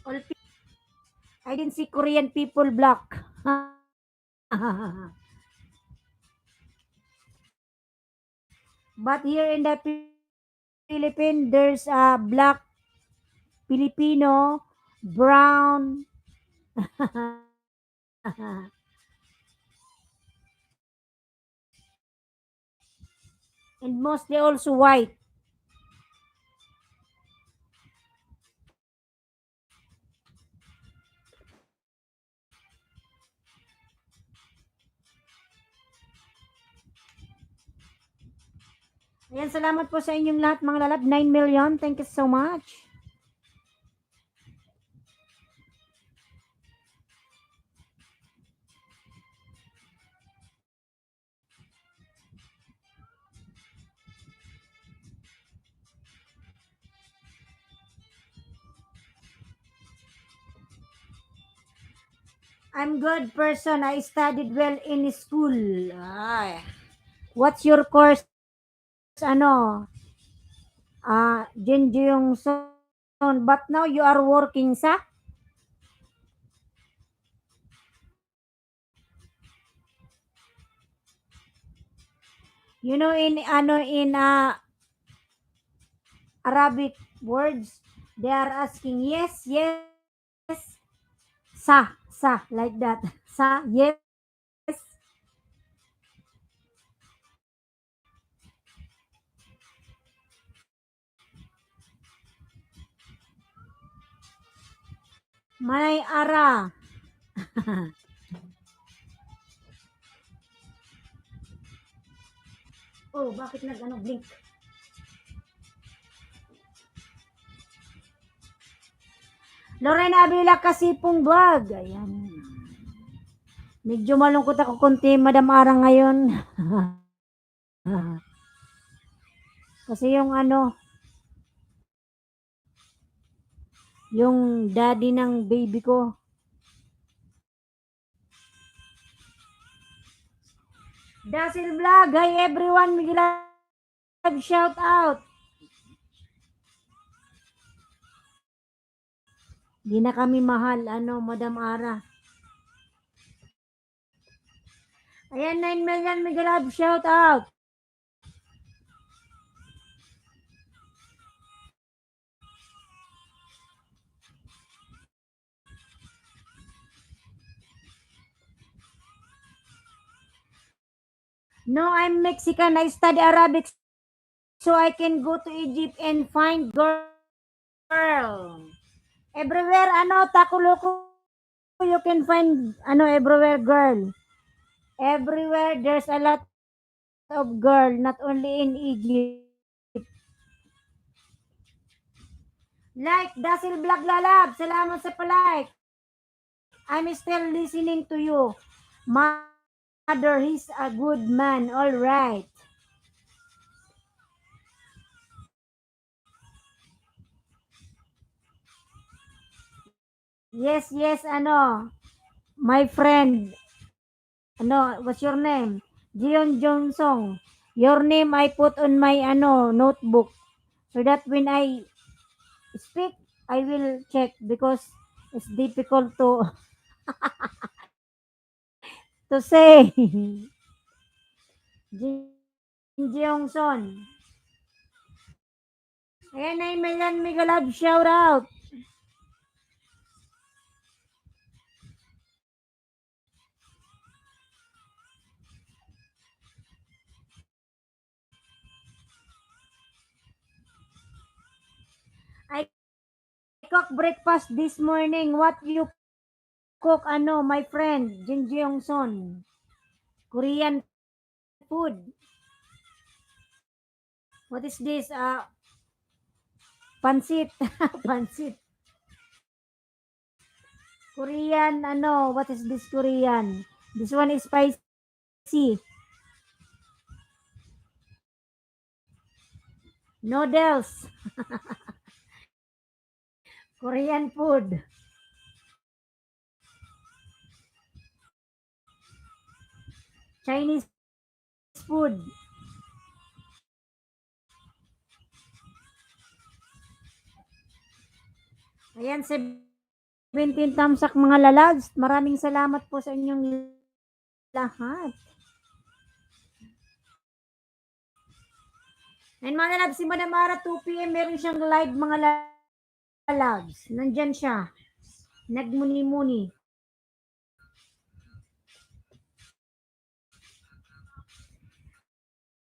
All I didn't see Korean people black. But here in the Philippines, there's a black Filipino, brown, and mostly also white. Ayan, salamat po sa inyong lahat mga lalab. 9 million. Thank you so much. I'm good person. I studied well in school. Ay. What's your course? Ano? Jin yung son. But now you are working sa? You know in Arabic words, they are asking yes, yes, sa, like that. Sa, yes. Manay ara. Oh, bakit blink? Lorena Avila Kasipong Vlog. Ayan. Medyo malungkot ako konti, Madam Ara ngayon. Kasi yung daddy ng baby ko. Dasil Vlog. Hi everyone. Miguel shout out. Di na kami mahal, Madam Ara. Ayan, 9 million Miguel shout out. No, I'm Mexican. I study Arabic so I can go to Egypt and find girl. Everywhere, Takuloko, you can find, everywhere girl. Everywhere, there's a lot of girl, not only in Egypt. Like, Dasil Vlog Lalab, salamat sa palike. I'm still listening to you. Mother, he's a good man, all right. Yes, yes, my friend, what's your name? Jion Johnson. Your name I put on my, notebook. So that when I speak, I will check because it's difficult to say. Jin Jiongson. Ayan na Milan Migalab, shout out. I cook breakfast this morning. What you cook, my friend, Jin Jeong Son? Korean food. What is this? Pansit. Pansit. Korean, what is this Korean? This one is spicy. Noodles. Korean food. Chinese food. Ayan, 17 tamsak mga lalags. Maraming salamat po sa inyong lahat. And mga lalags, si Madam Ara, 2 p.m. meron siyang live mga lalags. Nandyan siya. Nagmuni-muni.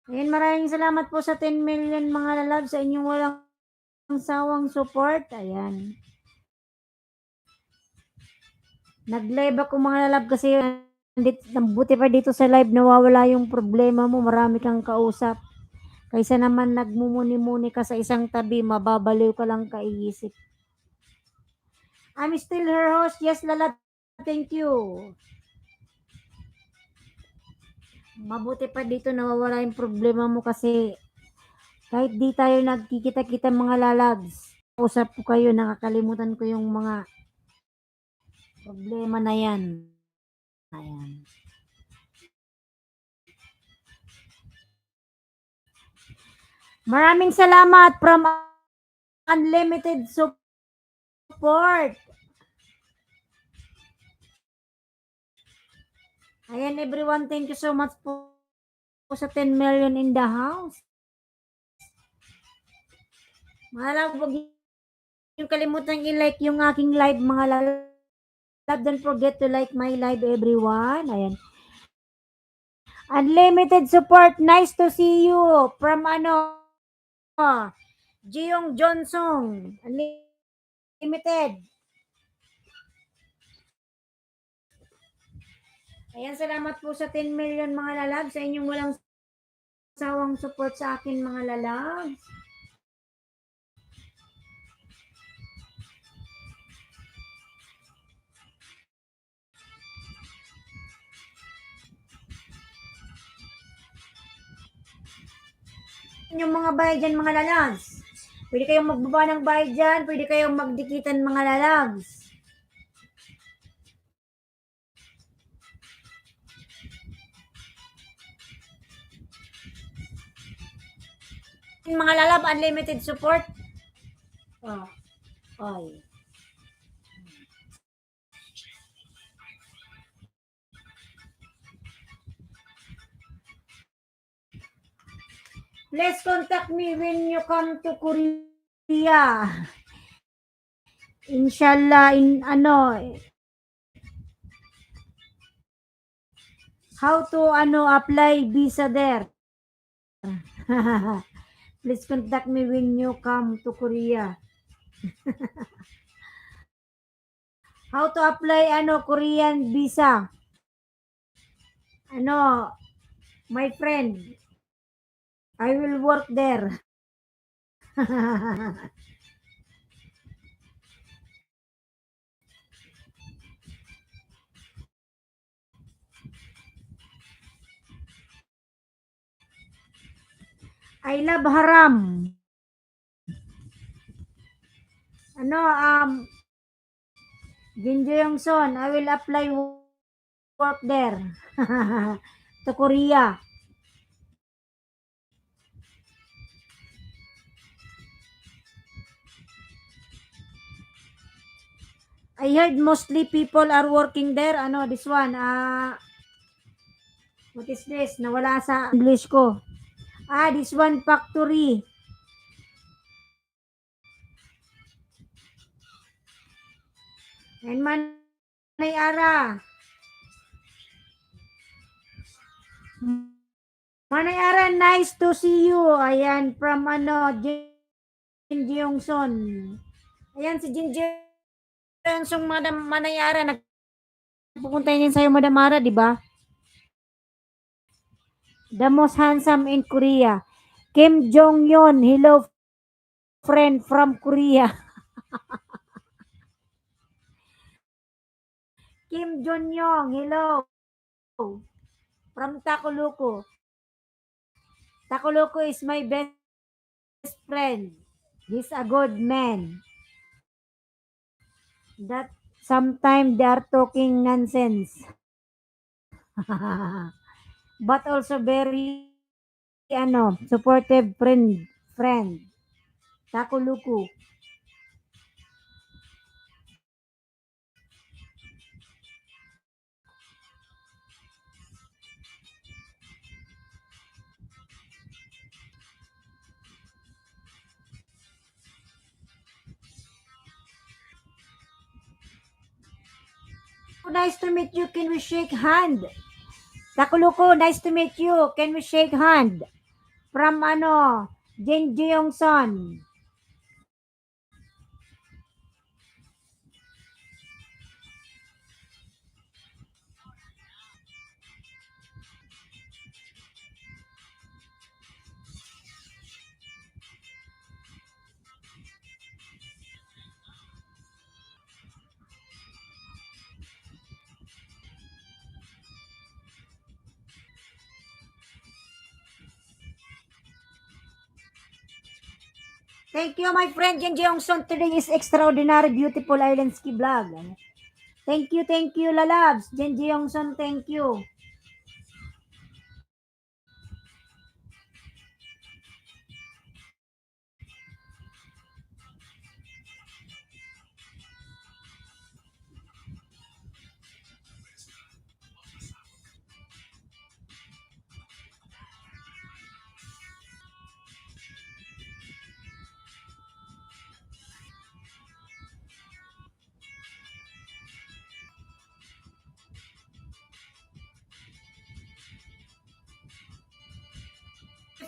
Ayan, maraming salamat po sa 10 million mga lalags sa inyong walang sawang support. Ayan. Nag-live ako mga lalab kasi buti pa dito sa live nawawala yung problema mo. Marami kang kausap. Kaysa naman nagmumuni-muni ka sa isang tabi, mababaliw ka lang kaiisip. I'm still her host. Yes, Lala. Thank you. Mabuti pa dito nawawala yung problema mo kasi kahit di tayo nagkikita-kita mga lalags, usap ko kayo, nakakalimutan ko yung mga problema na yan. Ayan. Maraming salamat from Unlimited Support. Ayan everyone, thank you so much po sa 10 million in the house. Mahalang, huwag yung kalimutan i-like yung aking live mga love. Don't forget to like my live everyone. Ayan. Unlimited Support, nice to see you from Jiong Johnson. Unlimited. Ayan, salamat po sa 10 million mga lalab, sa inyong walang sawang support sa akin mga lalab. Yung mga bahay dyan mga lalags. Pwede kayong magbaba ng bahay dyan, pwede kayong magdikitan mga lalags. Mga lalab, unlimited support. Oh. Oy. Please contact me when you come to Korea. Inshallah, how to apply visa there. Please contact me when you come to Korea. How to apply Korean visa. My friend, I will work there. I love haram. Jin Jeong Son, I will apply work there. To Korea. I heard mostly people are working there. This one, what is this? Nawala sa English ko. This one factory. And Manay Ara. Manay Ara, nice to see you. Ayan, from Jin Jeong Son. Ayan si Ginger Song Madam Manayara. Nagpupunta din sa'yo, Madam Mara, di ba? The most handsome in Korea. Kim Jong-un. Hello, friend from Korea. Kim Jong-un. Hello. From Takuluku. Takuluku is my best friend. He's a good man. That sometimes they are talking nonsense. But also very supportive friend. Takuluku. Nice to meet you. Can we shake hand? Takuluku, nice to meet you. Can we shake hand? From Jin Jeong Son. Thank you, my friend Jin Jeong Son. Today is extraordinary, beautiful island ski vlog. Thank you, lalabs. Jin Jeong Son, thank you.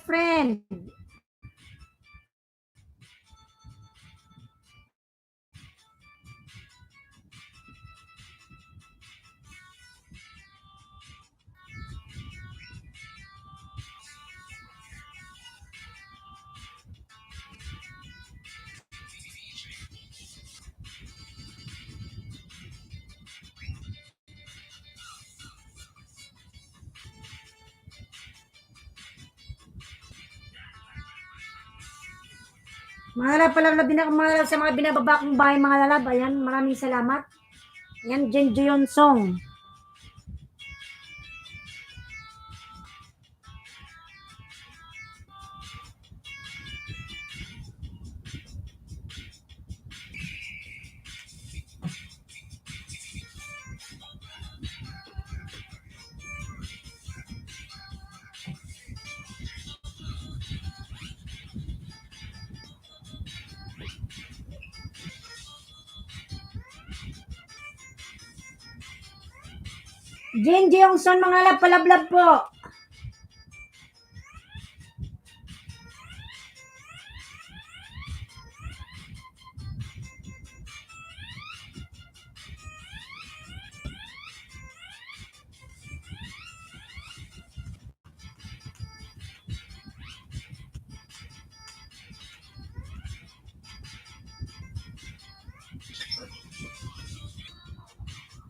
Friend. Mga lalab, palalab din ako mga lalab sa mga binababa kong bahay mga lalab. Ayan, maraming salamat. Ayan, Jin Jeong Song. Jin Jeong Son mga lalab, palablab po.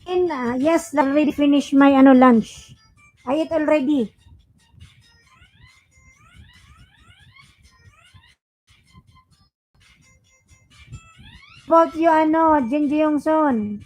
And yes, already finished my lunch. I ate already. About you Jin Jeong Son.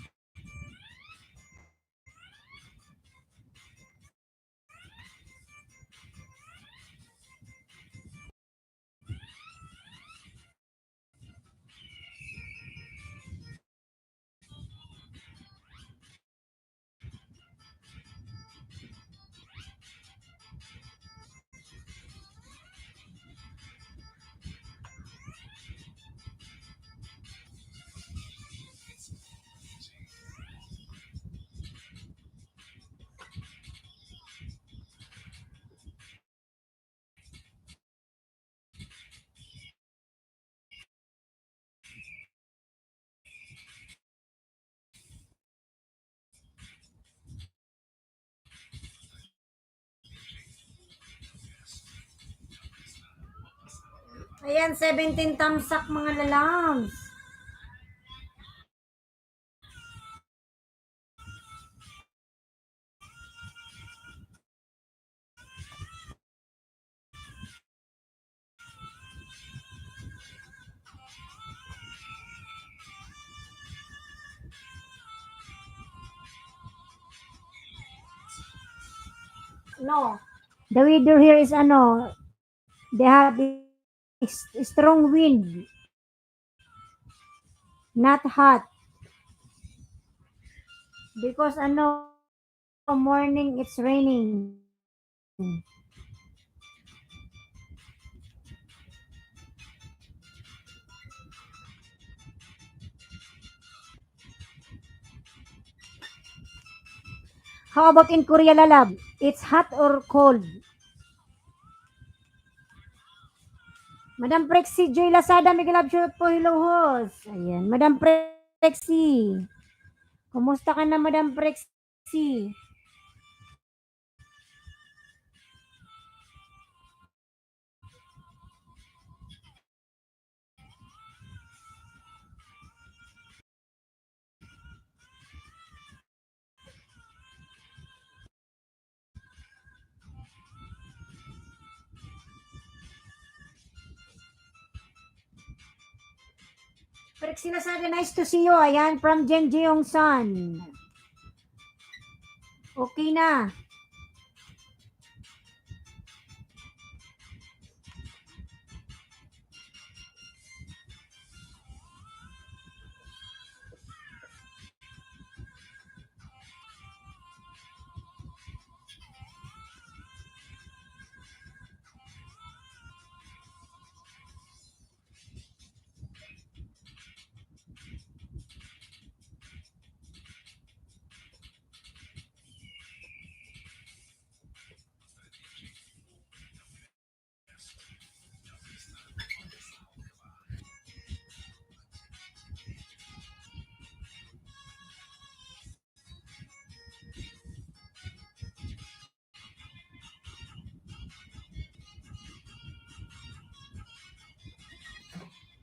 Ayan, 17 tamsak mga lalabs. No. The weather here is they have strong wind, not hot. Because morning it's raining. How about in Korea, lalab? It's hot or cold? Madam Prexy, Joy Lazada, Miguel Abshoot po, hello host. Ayan, Madam Prexy. Kumusta ka na, Madam Prexy? Prexy Lazada, nice to see you. Ayan, from Jen Jeong Son. Okay na.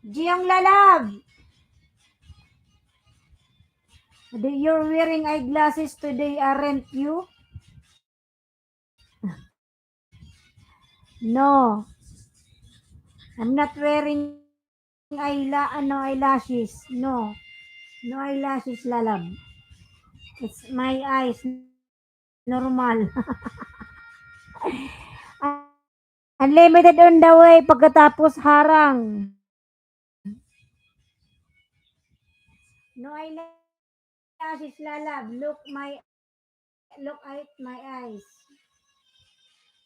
Jeong Lalab. You're wearing eyeglasses today, aren't you? No. I'm not wearing eyelashes. No. No eyelashes, lalab. It's my eyes. Normal. Unlimited on the way pagkatapos harang. No eyelashes, lalab. Look at my eyes.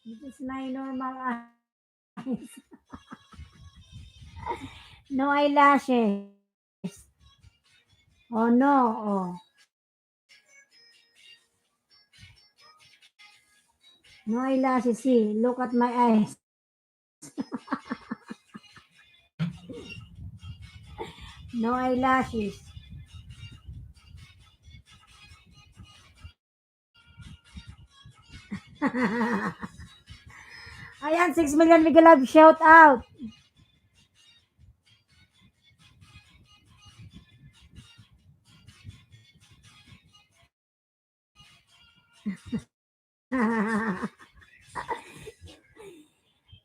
This is my normal eyes. No eyelashes. Oh no. Oh. No eyelashes. See, look at my eyes. No eyelashes. Ayan, 6 million Miguel Love, shout out.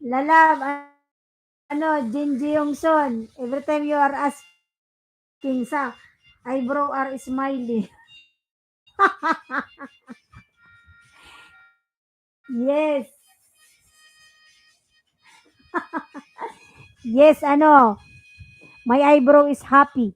Lalab, Jinji Yongson, every time you are asking sa eyebrow are smiley. Yes. Yes, my eyebrow is happy.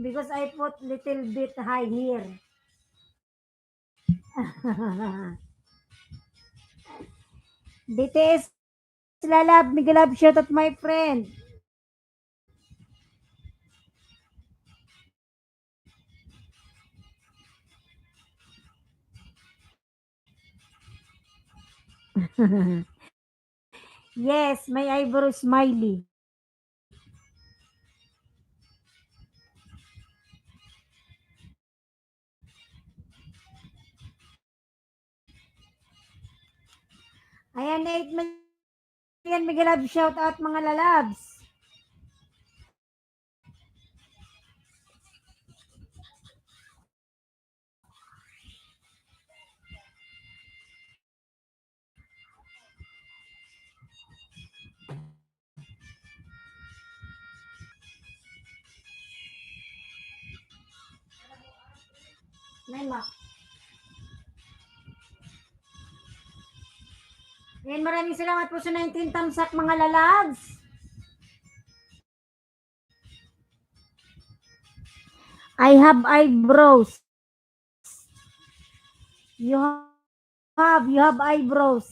Because I put little bit high here. BTS Lalab, Miguel Love, shout out my friend. Yes, my eyebrow smiley. Ayan, 8 million mega love shout out mga lalabs. Mak. Ayan, maraming salamat po sa 19 thumbs up mga lalabs. I have eyebrows. You have eyebrows.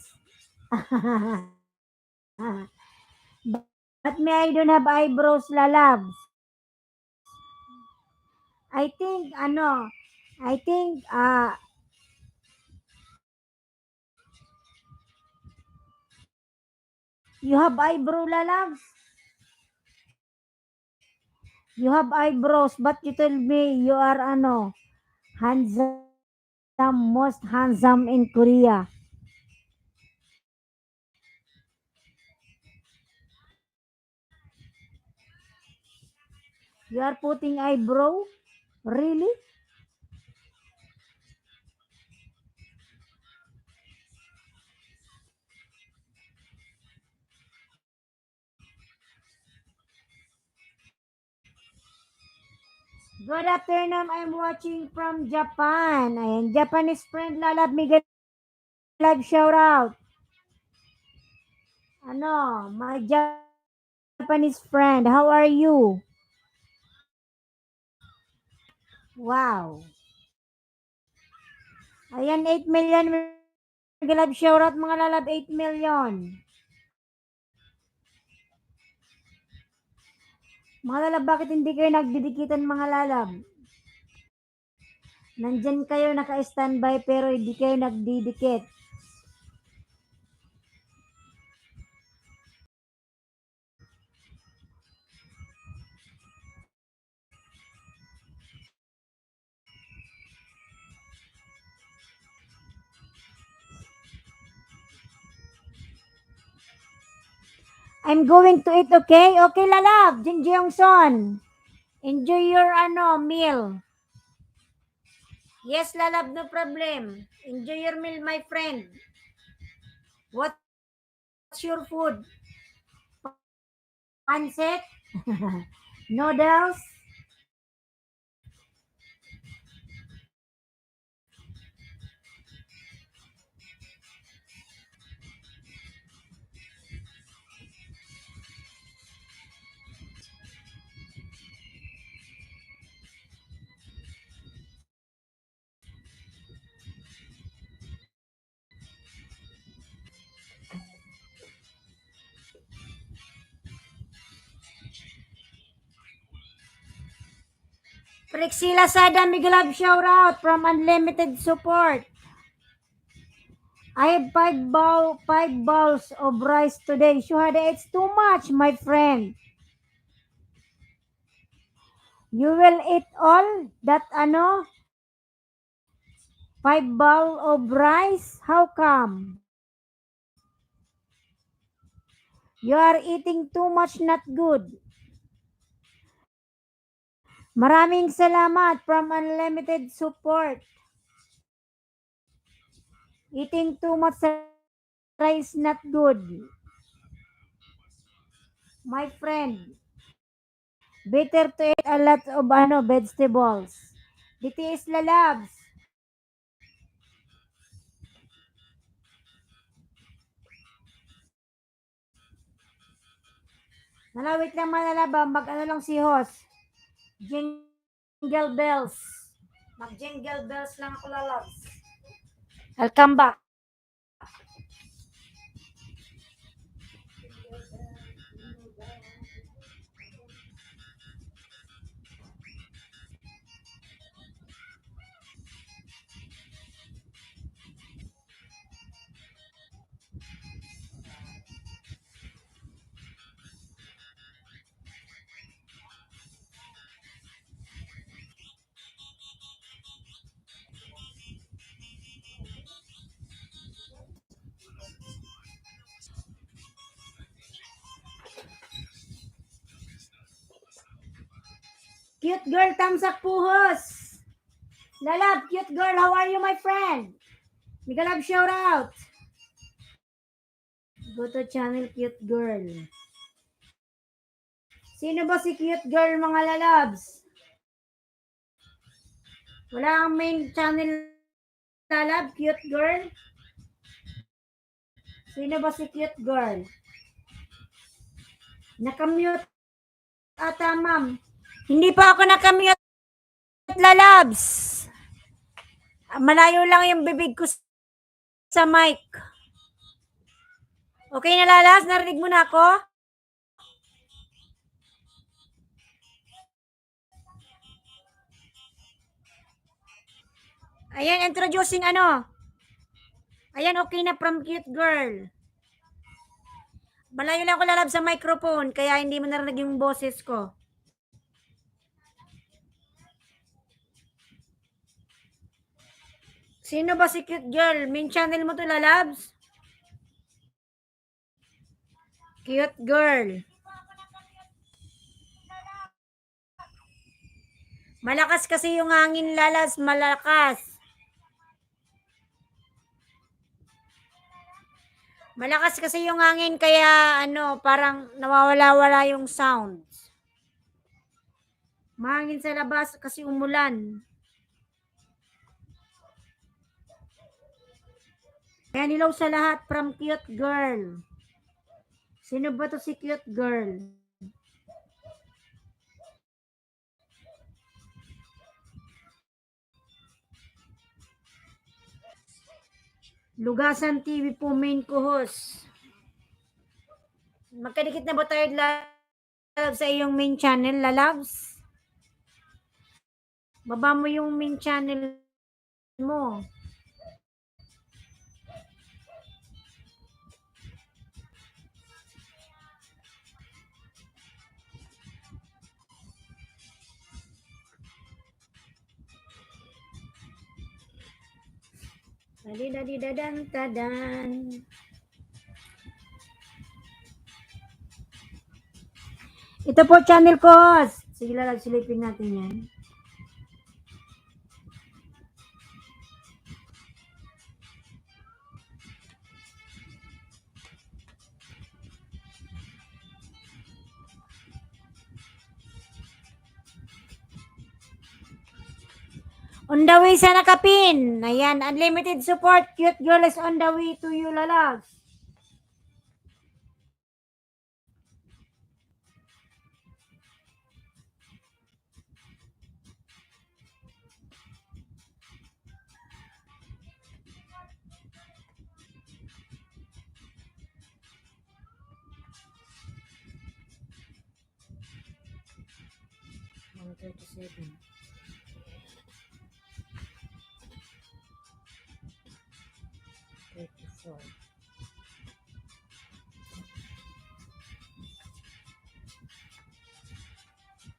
But me, I don't have eyebrows, lalabs. I think, you have eyebrow, lalabs. You have eyebrows, but you told me you are, handsome, most handsome in Korea. You are putting eyebrow? Really? Good afternoon. I'm watching from Japan. Ayan, Japanese friend, lalab, mega live shout out. My Japanese friend, how are you? Wow. Ayan, 8 million mega live shout out mga lalab, 8 million. Mga lalab, bakit hindi kayo nagdidikitan mga lalab? Nandyan kayo naka-standby pero hindi kayo nagdidikit. I'm going to eat, okay? Okay, lalab. Jin Jeongson. Enjoy your meal. Yes, lalab, no problem. Enjoy your meal, my friend. What's your food? Pancit? Noodles? Priscilla Sada, Miguelab shout out from Unlimited Support. I have five bowls of rice today. Shuhada, it's too much, my friend. You will eat all that 5 bowl of rice? How come? You are eating too much, not good. Maraming salamat from Unlimited Support. Eating too much rice, not good. My friend, better to eat a lot of vegetables. DTS lalabs. Nalawit lang malalaba, lang si host. Jingle bells. Mag-jingle bells lang ako lalabs. I'll come back. Cute girl, thumbs up puhos. Lalab, cute girl, how are you, my friend? Mega love shout out. Go to channel cute girl. Sino ba si cute girl, mga lalabs? Wala ang main channel lalab, cute girl? Sino ba si cute girl? Nakamute ata, ma'am. Hindi pa ako nakamute, lalabs. Malayo lang yung bibig ko sa mic. Okay na, lalabs? Narinig mo na ako? Ayan, introducing ano. Ayan, okay na from cute girl. Malayo lang ako, lalabs, sa microphone, kaya hindi mo narinig yung boses ko. Sino ba si cute girl? Main channel mo to, lalabs? Cute girl. Malakas kasi yung hangin, lalabs. Malakas. Malakas kasi yung hangin, kaya ano, parang nawawala-wala yung sounds. Mahangin sa labas kasi umulan. Ayan, hello sa lahat from cute girl. Sino ba to si cute girl? Lugasan TV po, main co-host. Magkadikit na ba tayo, lalabs, sa iyong main channel, lalabs? Baba mo yung main channel mo. Dadi-dadi-dadan-tadan. Ito po channel ko. Sige, lalabs, silipin natin yan. On the way sa nakapin. Ayan, unlimited support. Cute girl is on the way to you, lalabs.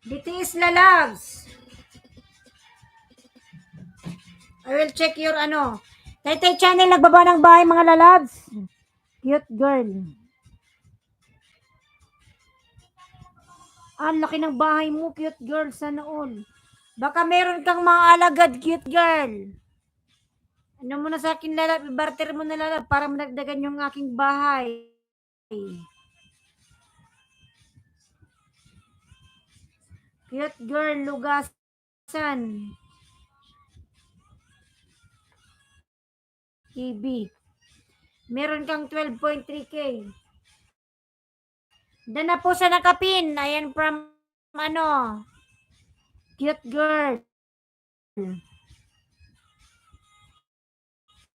BTS, lalabs. I will check your ano. Taytay channel, nagbaba ng bahay, mga lalabs. Cute girl. Ang laki ng bahay mo, cute girl, sana all. Baka meron kang mga alagad, cute girl. Ano mo na sa akin, lalab, barter mo na, lalab, para madagdagan yung aking bahay. Cute girl, lugasan. TV. Meron kang 12.3K. Dan na po sa nakapin. Ayan from, ano, cute girl.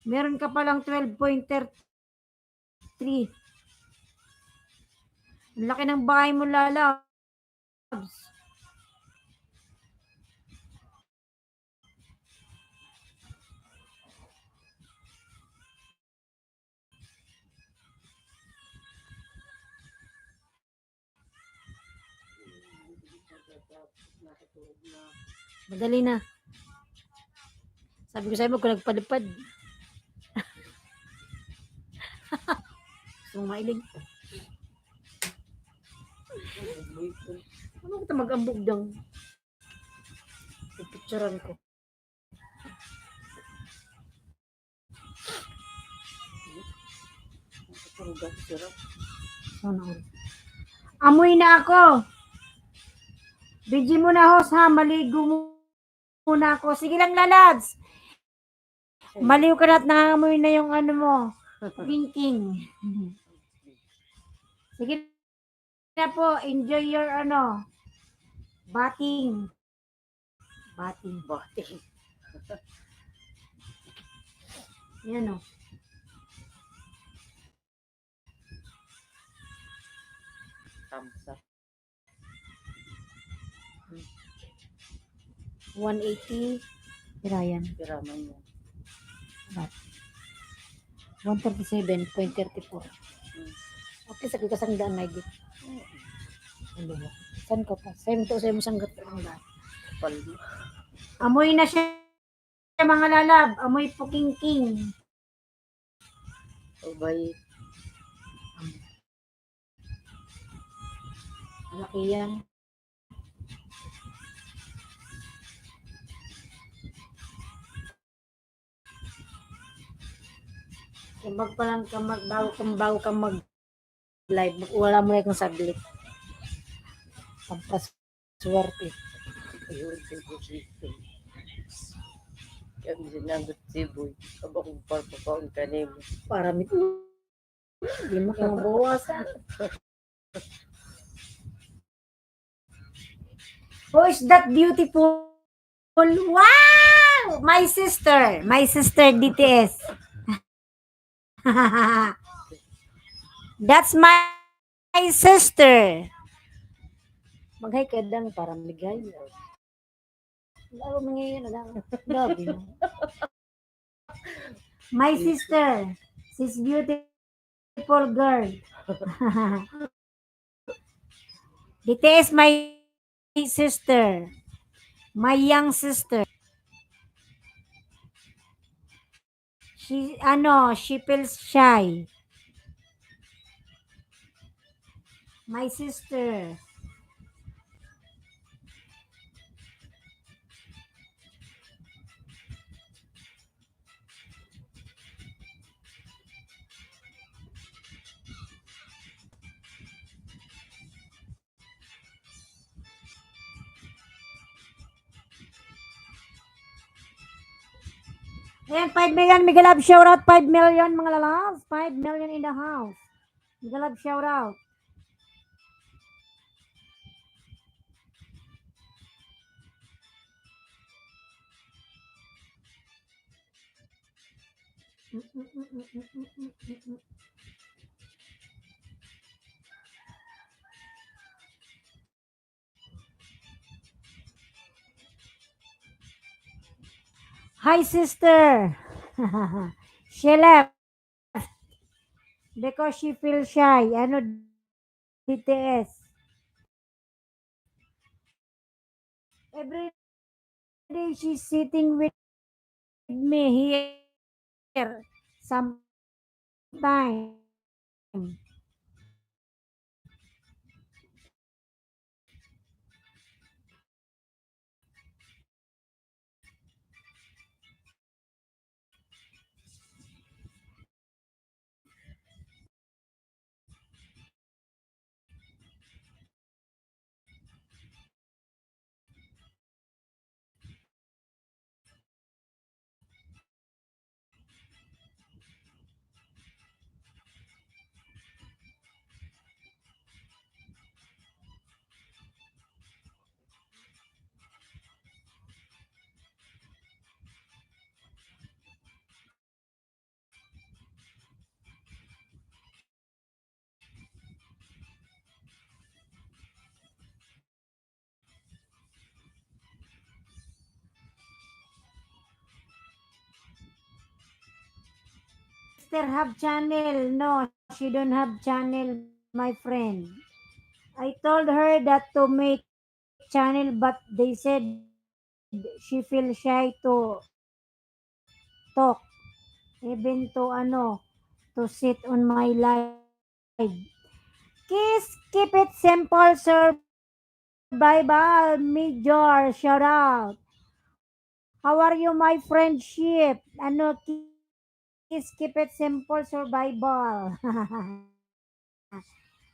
Meron ka palang 12.3. Ang laki ng bahay mo, lalabs. Madali na. Sabi ko sa'yo, kung nagpalipad. So, mailig. Ano kita mag-ambog dang? Suran ko. Turugan ko sarap. Sana all. Amoy na ako. Bigyan mo na host ha, maligo muna ako. Sige lang lalabs. Maliw ka na at nangangamoy na yung ano mo. King. Sige na po, enjoy your ano, bating. Bating. Bating. Yan o. Thumbs up. 180. Pira yan. Piraman mo. 137.34. Okay, sa kasang daan na higit. Ano ba? Saan ka pa? Sa'yo to, sa'yo mo sanggat pa lang daan. Kapal mo. Amoy na siya mga lalab. Amoy puking-king. Ubay. Malaki yan. Kumag pa lang ka bago ka mag live. Wala mo na kung saglit. Pampaswerte. Ayun, siyempre. Kaya sinagot si Boy. Aba kung parpapaon ka nimo. Para mit. Hindi mo kayo mabawasan. Who is that beautiful? Wow! My sister. My sister DTS. That's my sister. Maghay ka lang para magay. Lalo mangyayari na lang. Gabi na. My sister. She's beautiful girl. DTS my sister. My young sister. She feels shy. My sister. Ayan, 5 million. Migalab shoutout. 5 million mga lalabs. 5 million in the house. Migalab shoutout. Hi, sister. She left because she feels shy. Ano, DTS. Every day she's sitting with me here. Sometime. Sister have channel. No, she don't have channel, my friend. I told her that to make channel, but they said she feel shy to talk, even to sit on my live. Keep it simple, sir. Bye bye, Major. Shout out. How are you, my friendship? Ano, kiss, keep it simple, survival.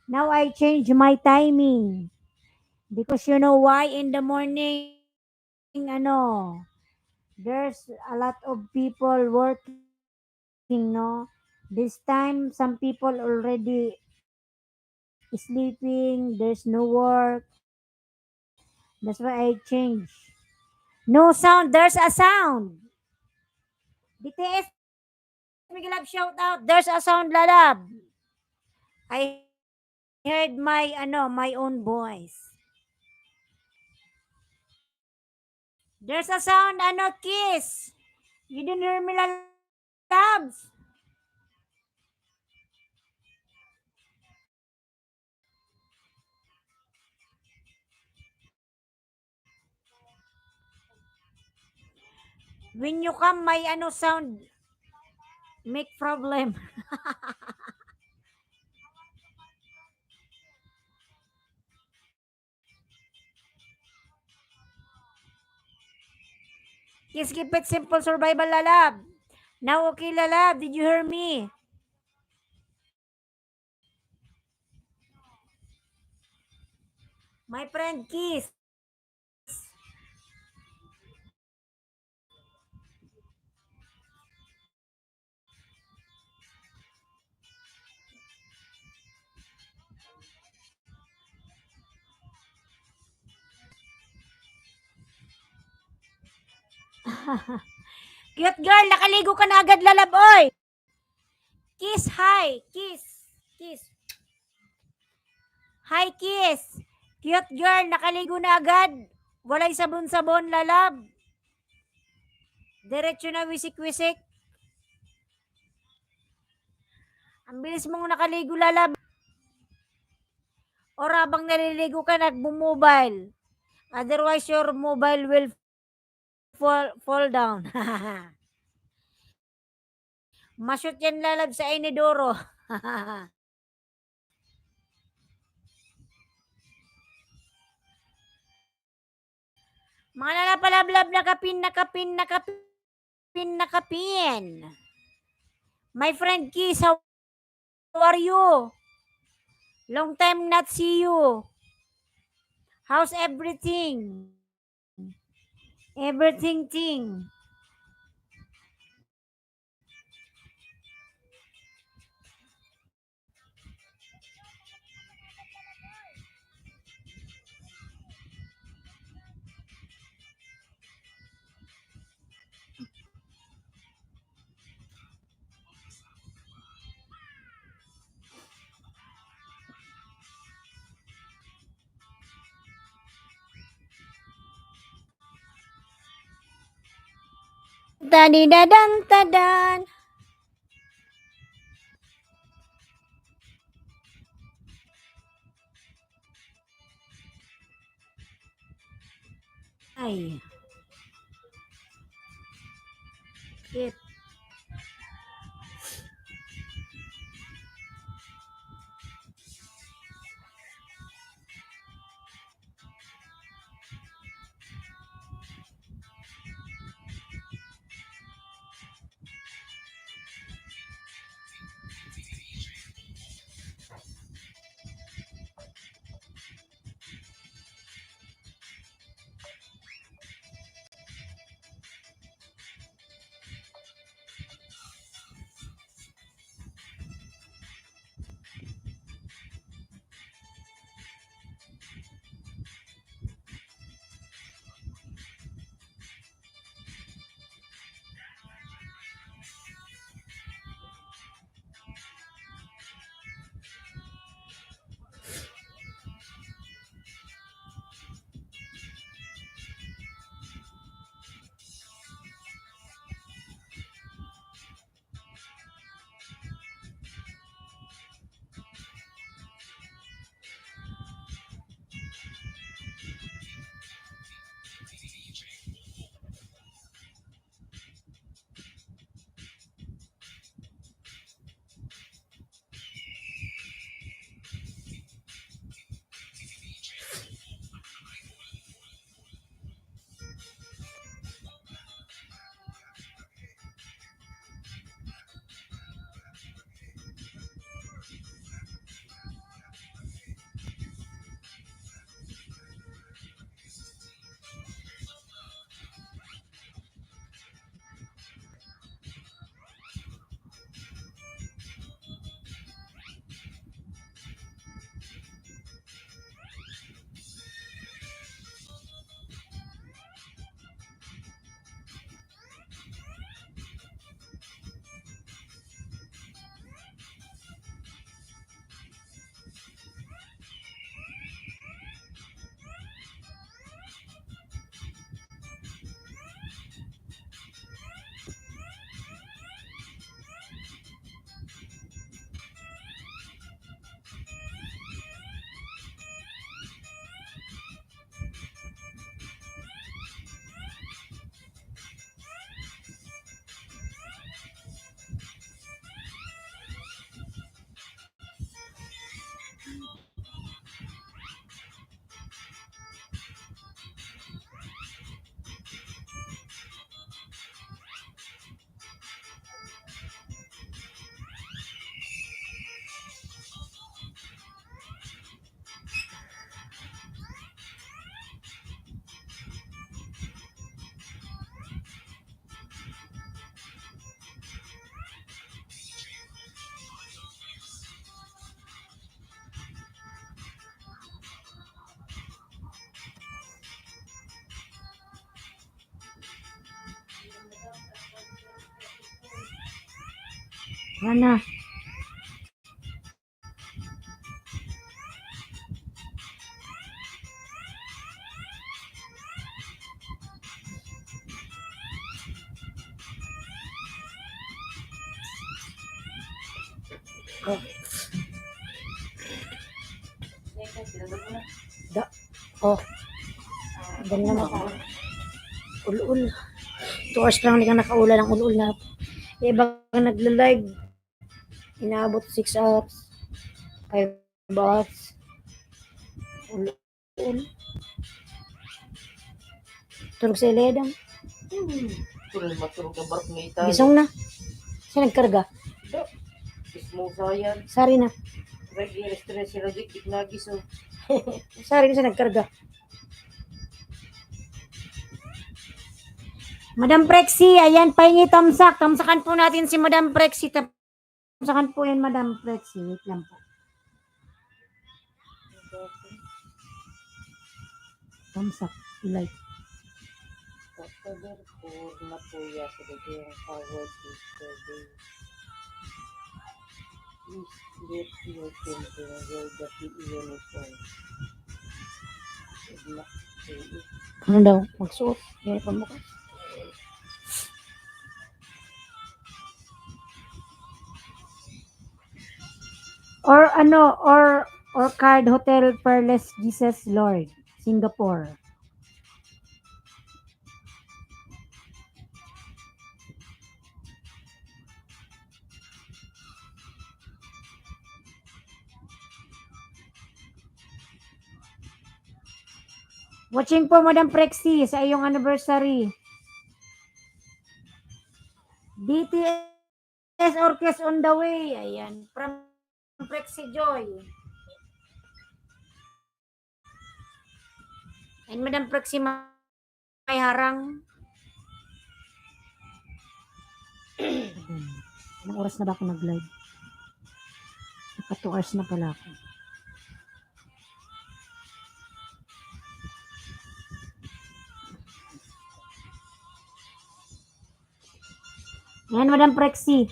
Now I change my timing. Because you know why? In the morning, ano, there's a lot of people working, no? This time, some people already sleeping, there's no work. That's why I change. No sound, there's a sound. BTS, Miguel Love, shout out. There's a sound, lalab. I heard my own voice. There's a sound, kiss. You didn't hear me, lalabs. When you come, may sound, make problem. Kiss, keep it simple, survival, lalab. Now, okay, lalab, did you hear me? My friend, kiss. Cute girl, nakaligo ka na agad, lalab, oy. Kiss, hi. Kiss. Kiss. Hi, kiss. Cute girl, nakaligo na agad. Walay sabon-sabon, lalab. Diretso na wisik-wisik. Ang bilis mong nakaligo, lalab. Or habang naliligo ka, nagmo-mobile. Otherwise, your mobile will fall down. Mashoot yan, lalab, sa inidoro. Mga lalapalablab, nakapin. My friend Kiss, how are you? Long time not see you. How's everything? Everything ting. Tadi dadan tadan. Ay. Kit. Mana? Oh. Da. Oh, ganun na tayo. Ulul. 2 hours lang hindi ka nakaulan ng ulul na. Iba nagla-live. Inaabot 6 hours. 5 hours. Ulul. Turog sa iledang. Tulad matulog ng barok na Italy. Gisong na. Siya nagkarga. Ismo sayan. Sari na. Stress sila dik nagis oh. Sari na siya nagkarga. Madam Prexy, ayan, pahingi tamsak. Tamsakan po natin si Madam Prexy. Tamsakan po yan, Madam Prexy. Wait lang po. Tamsak. Like. October 4 na po ya sa dagang forward yesterday. Please get your children wear the PE uniform. Ano daw? Magsuot. Uniform mo ka. Or ano, or Card Hotel Perles Jesus Lord, Singapore. Watching po, Madam Prexy, sa iyong anniversary. DTS Orchestra on the way. Ayan. From Prexy Joy. And Madam Prexy may harang. Anong oras na ba ako nag-live? Naka 2 hours na pala ako. Ayan, Madam Prexy.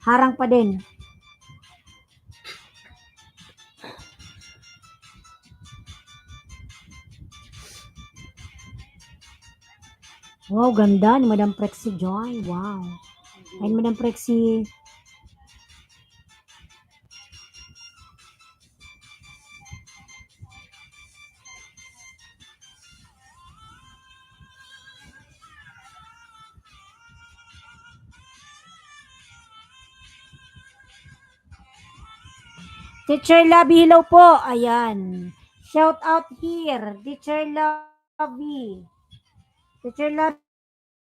Harang pa din. Wow, ganda ni Madam Prexy Joy. Wow. Ayan, Madam Prexy. Teacher Labi, hello po. Ayan. Shout out here. Teacher Labi. Teacher Labi,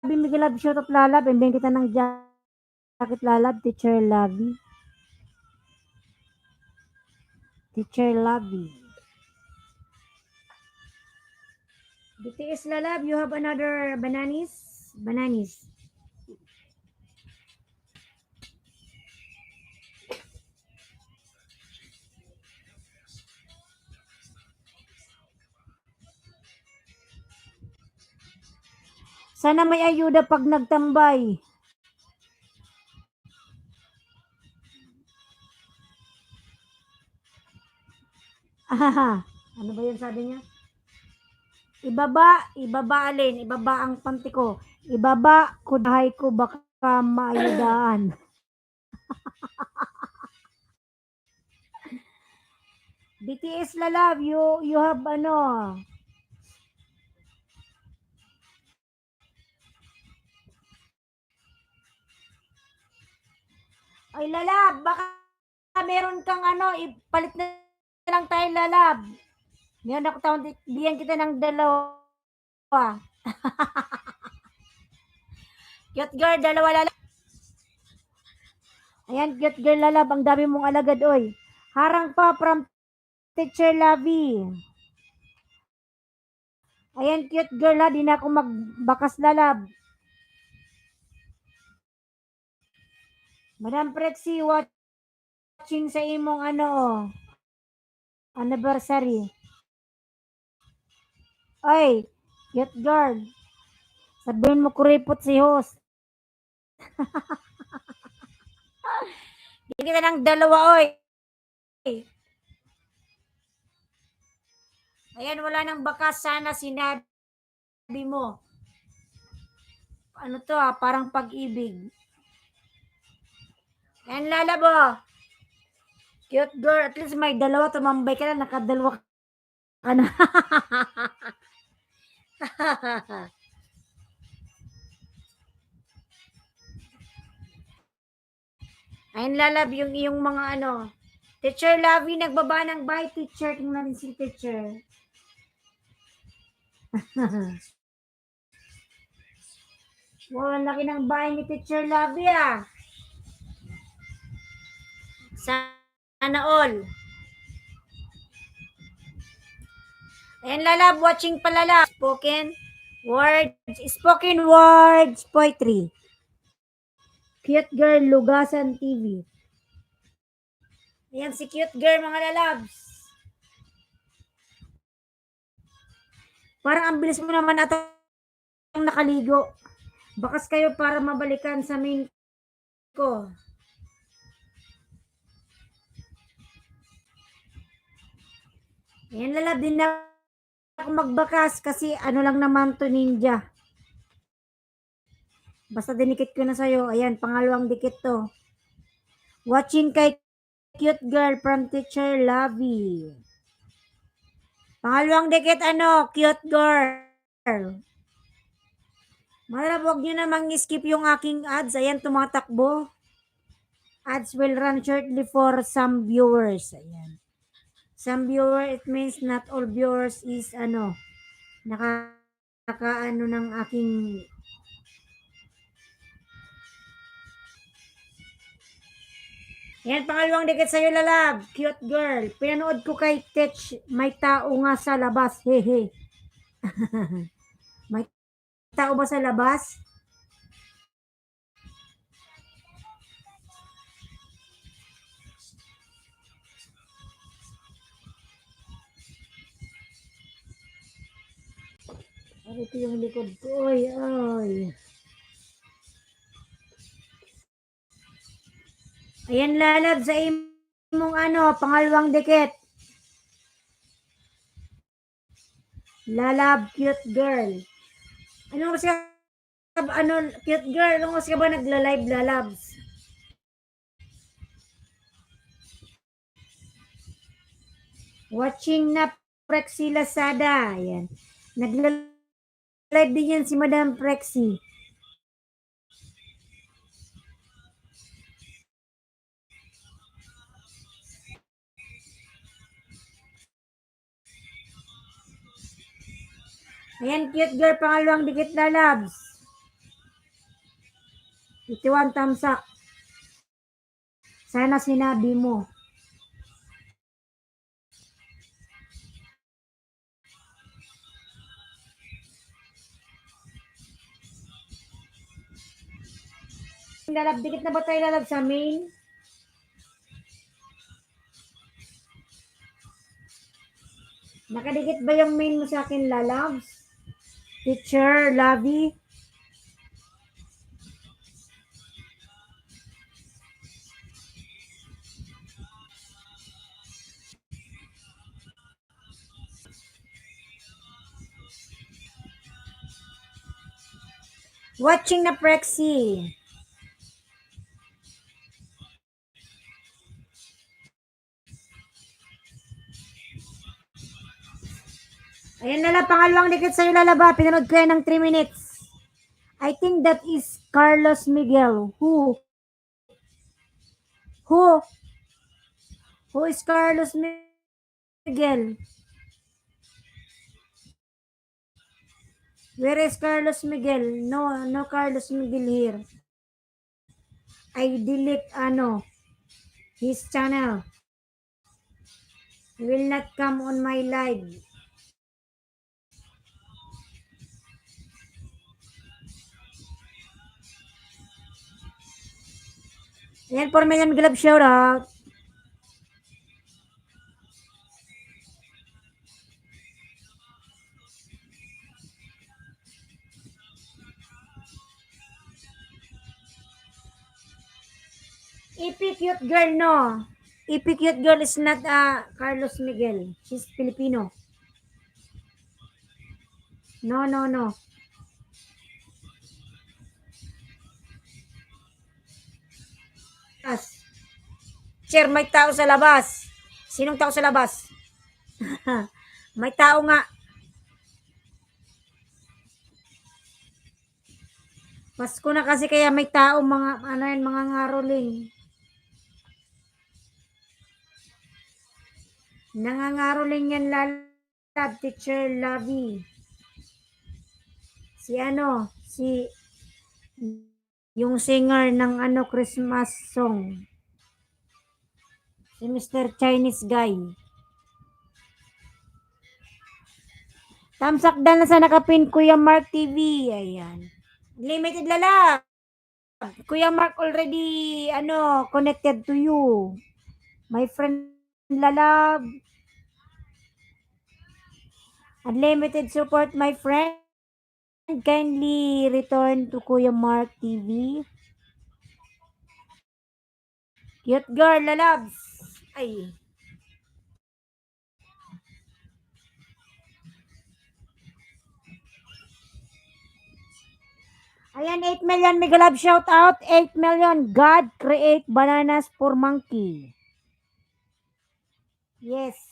Miguel Lab, shout out lalab. Imbing kita ng jacket lalab. Teacher Labi. Teacher Labi. BTS lalab, you have another bananis? Bananis. Sana may ayuda pag nagtambay. Ahaha. Ano ba yun sabi niya? Ibaba alin, ibaba ang panty ko. Ibaba, kudahay ko, baka maayudaan. BTS lalab, you have ano? Ay lalab, baka meron kang ano, ipalit na lang tayo lalab. Meron ako taon, diyan kita ng dalawa. Cute girl, dalawa lalab. Ayan, cute girl lalab, ang dami mong alagad, oy. Harang pa from Teacher Lavi. Ayan, cute girl ha, di na ako magbakas lalab. Madam Prexy, watching sa imong ano, anniversary. Oy, cute girl. Sabihin mo kuripot si host. Hindi kita ng dalawa, oy. Ayan, wala nang bakas. Sana sinabi mo. Ano to parang pag-ibig. Ayan, lalabo. Cute girl. At least may dalawa. Tumambay ka na. Nakadalawa ka na. Ayan, lalab yung iyong mga ano. Teacher Lavi, nagbaba ng bye, teacher. Tingnan si teacher. Wow, ang laki ng bahay ni Teacher Lavi, ah. Sana all. Ayan, lalab, watching palala. Spoken words, poetry. Cute girl, Lugasan TV. Ayan, si cute girl, mga lalabs. Parang ang bilis mo naman atong nakaligo. Bakas kayo para mabalikan sa main ko. Ayan, lalab, din na ako magbakas kasi ano lang naman to, ninja. Basta dinikit ko na sa'yo. Ayan, pangalawang dikit to. Watching kay cute girl from Teacher Lavi. Pangalawang dikit, cute girl. Malab, huwag nyo namang skip yung aking ads. Ayan, tumatakbo. Ads will run shortly for some viewers. Ayan. Some viewer, it means not all viewers is nakakaano ng aking. Yan, pangalawang dikit sa'yo, lalab. Cute girl. Pinanood ko kay Tech, may tao nga sa labas. Hehe. May tao ba sa labas? Ito yung likod ko. Oy, oy. Ayan, lalab, sa imong pangalawang dikit. Lalab, cute girl. Cute girl, anong kasi ka ba nagla-live, lalabs? Watching na Prexy Lazada. Ayan. Nagla-live din yan si Madam Prexy. Ayan, cute girl, pangalawang dikit, lalabs. 51 thumbs up. Sana sinabi mo. Lalab, dikit na ba tayo, lalab, sa main? Nakadikit ba yung main mo sa akin, lalabs? Teacher Lavi? Watching na Prexy. Ayan, lala, pangalawang dikit sa'yo, lalaba. Pinanood ko yan ng 3 minutes. I think that is Carlos Miguel. Who is Carlos Miguel? Where is Carlos Miguel? No Carlos Miguel here. I delete his channel. He will not come on my live. Ayan, 4 million Glove shout out. Ipi cute girl, no. Ipi cute girl is not Carlos Miguel. She's Filipino. No, no, no. As. Sir, may tao sa labas. Sinong tao sa labas? May tao nga. Pasko na kasi kaya may tao mga ano yan, mga ngaroling. Nangangaroling yan lalab, teacher Lavi. Si ano, si yung singer ng ano Christmas song. Si Mr. Chinese guy. Tamsak dal na sa nakapin Kuya Mark TV. Ayan. Limited lala. Kuya Mark already connected to you. My friend Lalab. Unlimited support, my friend. Kindly return to Kuya Mark TV. Cute girl, lalabs. Ay. Ayan, 8 million mega love shout out. 8 million. God create bananas for monkey. Yes.